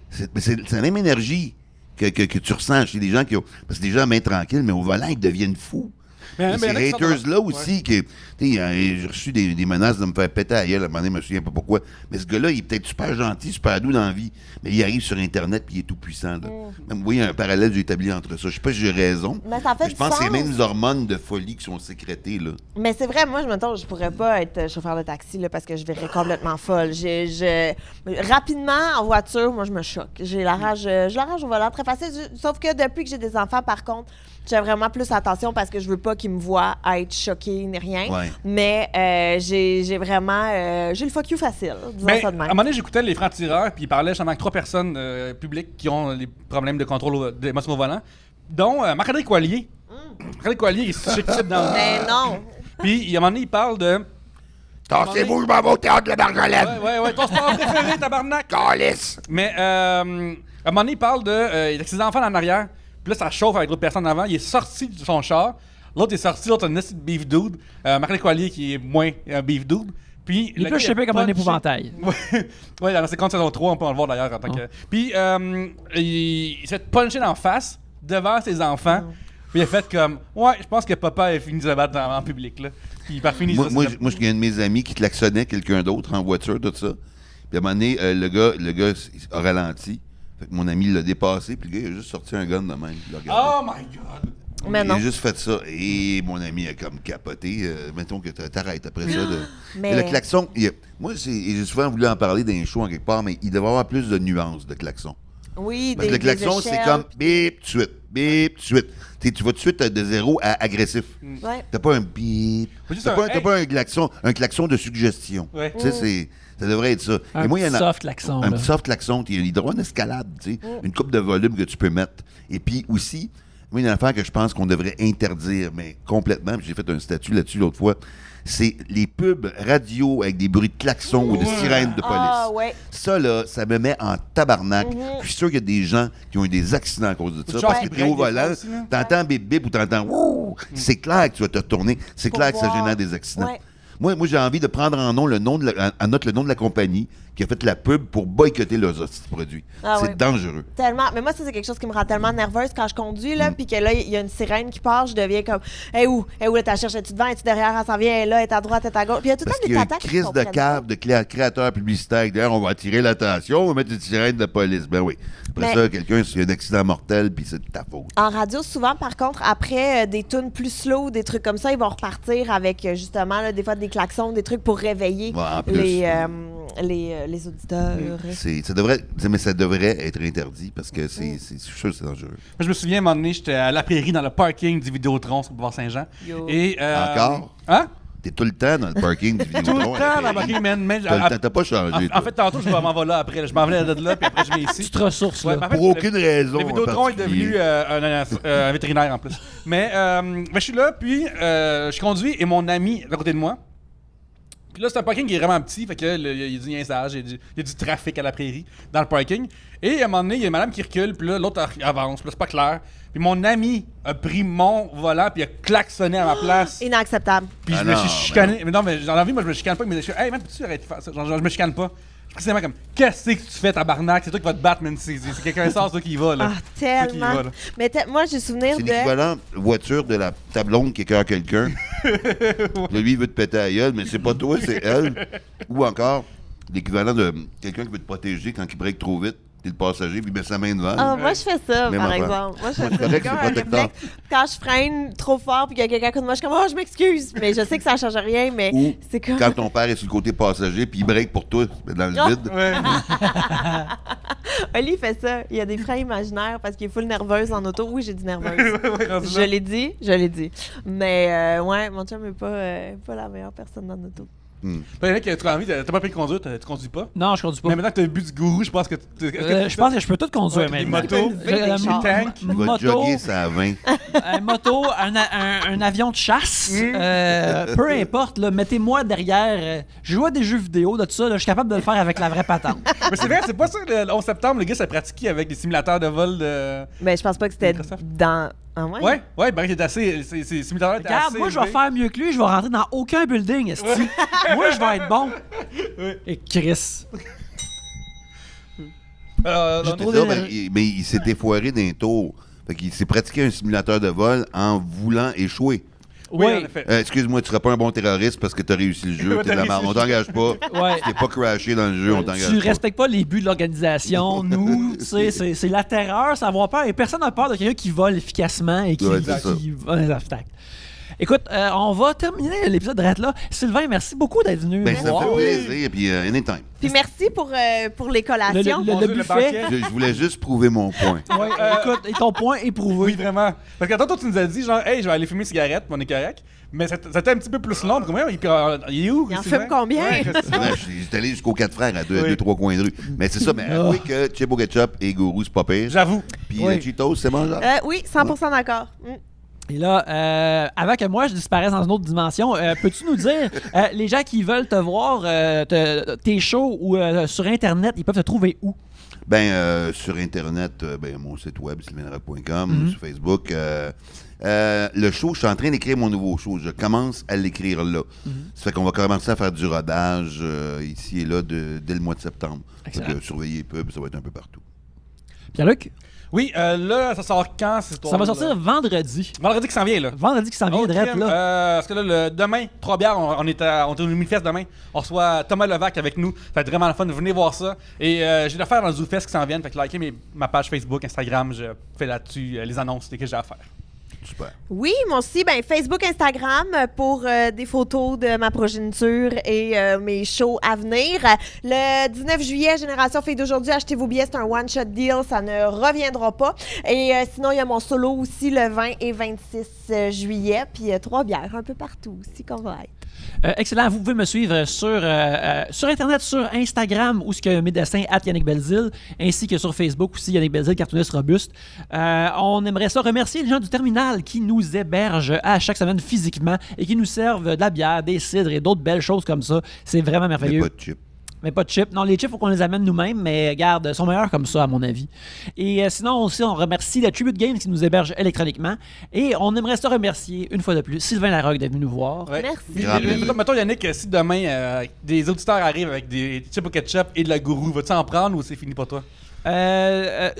C'est la même énergie que tu ressens chez des gens qui ont... Parce que des gens main tranquille, mais au volant, ils deviennent fous. Mais Ces il y en a qui sont haters-là aussi, j'ai reçu des menaces de me faire péter à gueule, à un moment donné, je me souviens pas pourquoi. Mais ce gars-là, il est peut-être super gentil, super doux dans la vie, mais il arrive sur Internet puis il est tout puissant. Là. Même, vous voyez, un parallèle que j'ai établi entre ça. Je sais pas si j'ai raison, Mais ça fait mais je pense que c'est du les sens. mêmes hormones de folie qui sont sécrétées. Là. Mais c'est vrai, moi, je pourrais pas être chauffeur de taxi là, parce que je verrais complètement folle. Rapidement, en voiture, moi, je me choque. J'ai la rage au volant, très facile. Sauf que depuis que j'ai des enfants, par contre, j'ai vraiment plus attention parce que je veux pas qu'ils me voient être choqués ni rien. Ouais. Mais j'ai vraiment... j'ai le fuck you facile, disons Mais ça de à un même. moment donné, j'écoutais les francs-tireurs, puis ils parlaient justement avec 3 personnes publiques qui ont des problèmes de contrôle d'émotion au volant, dont Marc-André Coallier. Marc-André Coallier, il est chic dans le... Mais non! Puis, à un moment donné, il parle de... Tassez-vous, je m'en vais au théâtre de la Marjolaine! Ouais, ton sport préféré, tabarnak! Calice! Mais, à un moment donné, il parle de... il a ses enfants en arrière, puis là, ça chauffe avec l'autre personne en avant. Il est sorti de son char. L'autre est sorti, l'autre a une petite beef dude. Marc-André Coallier, qui est moins un beef dude. Puis, Il le peut gars, choper a comme un punché- épouvantail. Ouais, dans séquence saison 3, on peut en le voir d'ailleurs en tant que. Puis, il s'est fait puncher d'en face devant ses enfants. Puis, il a fait comme ouais, je pense que papa a fini de se battre en public. Là. Puis, il a fini ça. Moi, j'ai un de mes amis qui klaxonnait quelqu'un d'autre en voiture, tout ça. Puis à un moment donné, le gars a ralenti. Fait que mon ami l'a dépassé, puis le gars, il a juste sorti un gun de même. Il l'a regardé. Oh my god! Mais Il non. a juste fait ça. Et mon ami a comme capoté. Mettons que t'arrêtes après ça. Mais- Et le klaxon, moi, j'ai souvent voulu en parler dans les shows en quelque part, mais il devrait y avoir plus de nuances de klaxon. Oui, Parce que le klaxon, c'est comme bip, tout de suite. Tu vas tout de suite de 0 à agressif. Ouais. T'as pas un bip. Juste T'as un pas un klaxon de suggestion. Ouais. Tu sais, ça devrait être ça. Un Et moi, il y en petit a soft klaxon. un là. petit soft klaxon. Il doit y avoir une escalade, tu sais, une coupe de volume que tu peux mettre. Et puis aussi, moi, il y a une affaire que je pense qu'on devrait interdire, mais complètement. Puis j'ai fait un statut là-dessus l'autre fois. C'est les pubs radio avec des bruits de klaxon ou de sirènes de police. Ah, ouais. Ça, là, ça me met en tabarnak. Je suis sûr qu'il y a des gens qui ont eu des accidents à cause de ça. chars Parce qui que t'es au break des volant, fois aussi, là. t'entends bip bip ou t'entends wouh. C'est clair que tu vas te retourner. C'est Pour clair que ça voir. génère des accidents. Ouais. Moi j'ai envie de prendre en note le nom de la compagnie qui a fait la pub pour boycotter leurs hosties de produits. Ah c'est oui. dangereux. Tellement. Mais moi, ça, c'est quelque chose qui me rend tellement nerveuse quand je conduis, là, puis que là, il y a une sirène qui part, je deviens comme, hey, où là, t'as cherché, es-tu devant, es-tu derrière, elle s'en vient, elle est là, elle est à droite, elle est à gauche. Puis il y a tout le Parce temps qu'il y des a une tatas qui crise de comprennent cave de créateurs publicitaires. D'ailleurs, on va attirer l'attention, on va mettre une sirène de police. Ben oui. Après Mais- ça, quelqu'un, s'il y a un accident mortel, puis c'est de ta faute. En radio, souvent, par contre, après des tunes plus slow, des trucs comme ça, ils vont repartir avec, justement, là, des fois, des klaxons, des trucs pour réveiller Ouais, en plus, les auditeurs. Ça devrait être interdit parce que c'est sûr que c'est dangereux. Moi, je me souviens, à un moment donné, j'étais à la prairie dans le parking du Vidéotron sur le boulevard Saint-Jean. Yo. Et, Encore? Hein? T'es tout le temps dans le parking du Tout Vidéotron. le temps dans le parking, man. T'as pas changé. En fait, tantôt, je m'en vais là après. Je m'en venais de là, puis après, je viens ici. Tu te ressources, Ouais, là. mais en fait, Pour aucune raison. Le Vidéotron est devenu un vétérinaire en plus. Mais je suis là, puis je conduis et mon ami à côté de moi. Puis là, c'est un parking qui est vraiment petit, fait que là, il y a du niaisage, il y a du trafic à la prairie dans le parking. Et à un moment donné, il y a une madame qui recule, puis là, l'autre avance, puis là, c'est pas clair. Puis mon ami a pris mon volant, puis il a klaxonné à ma place. Inacceptable. Puis Ah je me non, suis chicané. Mais non, mais dans la vie, moi, je me chicane pas. Mais je suis, hey, man, peux-tu arrêter de faire ça? Genre, je me chicane pas. Précisément comme, qu'est-ce que tu fais, tabarnak? C'est toi qui vas te battre, man. C'est quelqu'un sort, c'est toi qui y va, là. Ah, C'est toi qui y tellement. va, là. Mais moi, j'ai souvenir C'est de. l'équivalent voiture de la tablonde qui écœure quelqu'un. Là, lui, il veut te péter à la gueule, mais c'est pas toi, c'est elle. Ou encore, l'équivalent de quelqu'un qui veut te protéger quand il break trop vite. T'es le passager, puis il met sa main devant. Ah, moi, je fais ça, Même par affaire. exemple. Moi, je fais C'est ça. correct, J'ai comme c'est un protecteur. réflexe. Quand je freine trop fort puis qu'il y a quelqu'un à côté de moi, je suis comme, oh, je m'excuse. Mais je sais que ça ne change rien, mais Ou c'est comme. quand ton père est sur le côté passager, puis il break pour toi, mais dans le Ah. vide. Ouais. Oli fait ça. Il y a des freins imaginaires parce qu'il est full nerveuse en auto. Oui, j'ai dit nerveuse. Ouais, rendu Je là. l'ai dit, je l'ai dit. Mais ouais, mon chum n'est pas la meilleure personne dans l'auto. Toi, Yannick, tu as envie, t'as pas pris de conduire, tu conduis pas. Non, je conduis pas. Mais maintenant que t'as bu du gourou, je pense que. Je pense que je peux tout conduire Ouais, des maintenant. motos, des chars. tanks. Il va Moto, jogger ça à 20. moto, un avion de chasse, peu importe, là, mettez-moi derrière. Je joue à des jeux vidéo, de tout ça, là, je suis capable de le faire avec la vraie patente. Mais c'est vrai, c'est pas ça, le 11 septembre, le gars s'est pratiqué avec des simulateurs de vol de. Mais je pense pas que c'était Microsoft. dans. Ah ouais? Ouais, ben, il est assez. Ces simulateurs étaient Regarde, assez moi, je vais élevés. faire mieux que lui, je vais rentrer dans aucun building, esti. Moi, je vais être bon. Et Chris. Non, J'ai mais- trop C'est ça, d'énergie. mais il s'est défoiré d'un tour. Fait qu'il s'est pratiqué un simulateur de vol en voulant échouer. Oui, Ouais. en effet. Excuse-moi, tu seras pas un bon terroriste parce que tu as réussi le jeu. Ouais, T'es de la t'as merde. On réussi le t'engage pas. Ouais. Si t'es pas crashé dans le jeu, on t'engage Tu pas. respectes pas les buts de l'organisation. Nous, tu sais, c'est la terreur, ça avoir peur. Et personne n'a peur de quelqu'un qui vole efficacement et qui Ouais, c'est ça. vole les obstacles. Écoute, on va terminer l'épisode de là. Sylvain, merci beaucoup d'être venu. Ben, nous ça voir. fait plaisir, puis anytime. Puis merci pour les collations. Le Mon Dieu, buffet. banquet. Je voulais juste prouver mon point. Ouais, écoute, et ton point est prouvé. Oui, vraiment. Parce que tantôt, tu nous as dit, genre, hey, je vais aller fumer une cigarette, puis on est correct. Mais c'était un petit peu plus long. Comment il est où? Il en Sylvain? fume combien? Ouais, c'est C'est ça. vrai, J'étais allé jusqu'aux 4 frères à Oui. 2-3 coins de rue. Mais c'est ça, mais avouez que Chip au ketchup et Gourou, c'est pas pire. J'avoue. Puis Oui. Cheetos, c'est mangeable. Oui, 100% d'accord. Et là, avant que moi je disparaisse dans une autre dimension, peux-tu nous dire, les gens qui veulent te voir, tes shows ou sur Internet, ils peuvent te trouver où? Ben, sur Internet, mon site web, sylvainrock.com, sur Facebook. Le show, je suis en train d'écrire mon nouveau show. Je commence à l'écrire là. Ça fait qu'on va commencer à faire du rodage ici et là dès le mois de septembre. Excellent. Donc, surveillez les pubs, ça va être un peu partout. Pierre-Luc, Oui, là, ça sort quand, cette histoire? ça va sortir vendredi. Vendredi qui s'en vient, là. Vendredi qui s'en vient, Oh, direct, crème. là. Parce que là, demain, Trois-Bières, on est au Lumifest demain. On reçoit Thomas Levac avec nous. Ça va être vraiment le fun. Venez voir ça. Et j'ai des affaires dans le ZooFest qui s'en viennent. Fait que likez ma page Facebook, Instagram. Je fais là-dessus les annonces que j'ai à faire. Super. Oui, moi aussi, Facebook, Instagram pour des photos de ma progéniture et mes shows à venir. Le 19 juillet, Génération Filles d'aujourd'hui, achetez vos billets, c'est un one-shot deal, ça ne reviendra pas. Et sinon, il y a mon solo aussi le 20 et 26 juillet, puis 3 bières un peu partout aussi qu'on va être. Excellent. Vous pouvez me suivre sur Internet, sur Instagram, où ce que mes dessins @Yannick Belzile, ainsi que sur Facebook aussi, Yannick Belzile, cartooniste robuste. On aimerait ça remercier les gens du Terminal qui nous hébergent à chaque semaine physiquement et qui nous servent de la bière, des cidres et d'autres belles choses comme ça. C'est vraiment Mais merveilleux. pas de chip. Mais pas de chips. Non, les chips, il faut qu'on les amène nous-mêmes, mais regarde, ils sont meilleurs comme ça, à mon avis. Et sinon, aussi, on remercie la Tribute Games qui nous héberge électroniquement. Et on aimerait se remercier, une fois de plus, Sylvain Larocque d'être venu nous voir. Ouais. Merci. Grand plaisir. Mettons, Yannick, si demain des auditeurs arrivent avec des chips au ketchup et de la gourou, vas-tu en prendre ou c'est fini pour toi?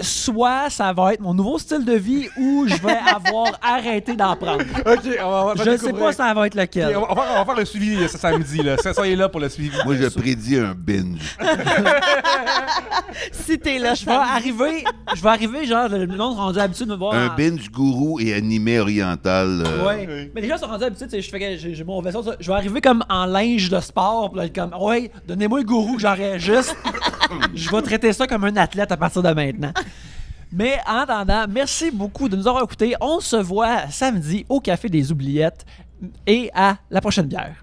Soit ça va être mon nouveau style de vie ou je vais avoir arrêté d'en prendre. Ok, on va Je ne sais pas ça va être lequel. On va faire le suivi ce samedi. Là. Soyez là pour le suivi. Moi, je prédis un binge. Si t'es là, Je vais arriver, genre, le monde rendu habitué de me voir. Un en- binge gourou et animé oriental. Ouais. Mais les gens sont rendus habitués, tu sais, j'ai mon vaisseau, ça. Je vais arriver comme en linge de sport, puis là, comme, ouais, donnez-moi un gourou que j'enregistre. Je vais traiter ça comme un athlète à partir de maintenant. Mais en attendant, merci beaucoup de nous avoir écoutés. On se voit samedi au Café des Oubliettes et à la prochaine bière.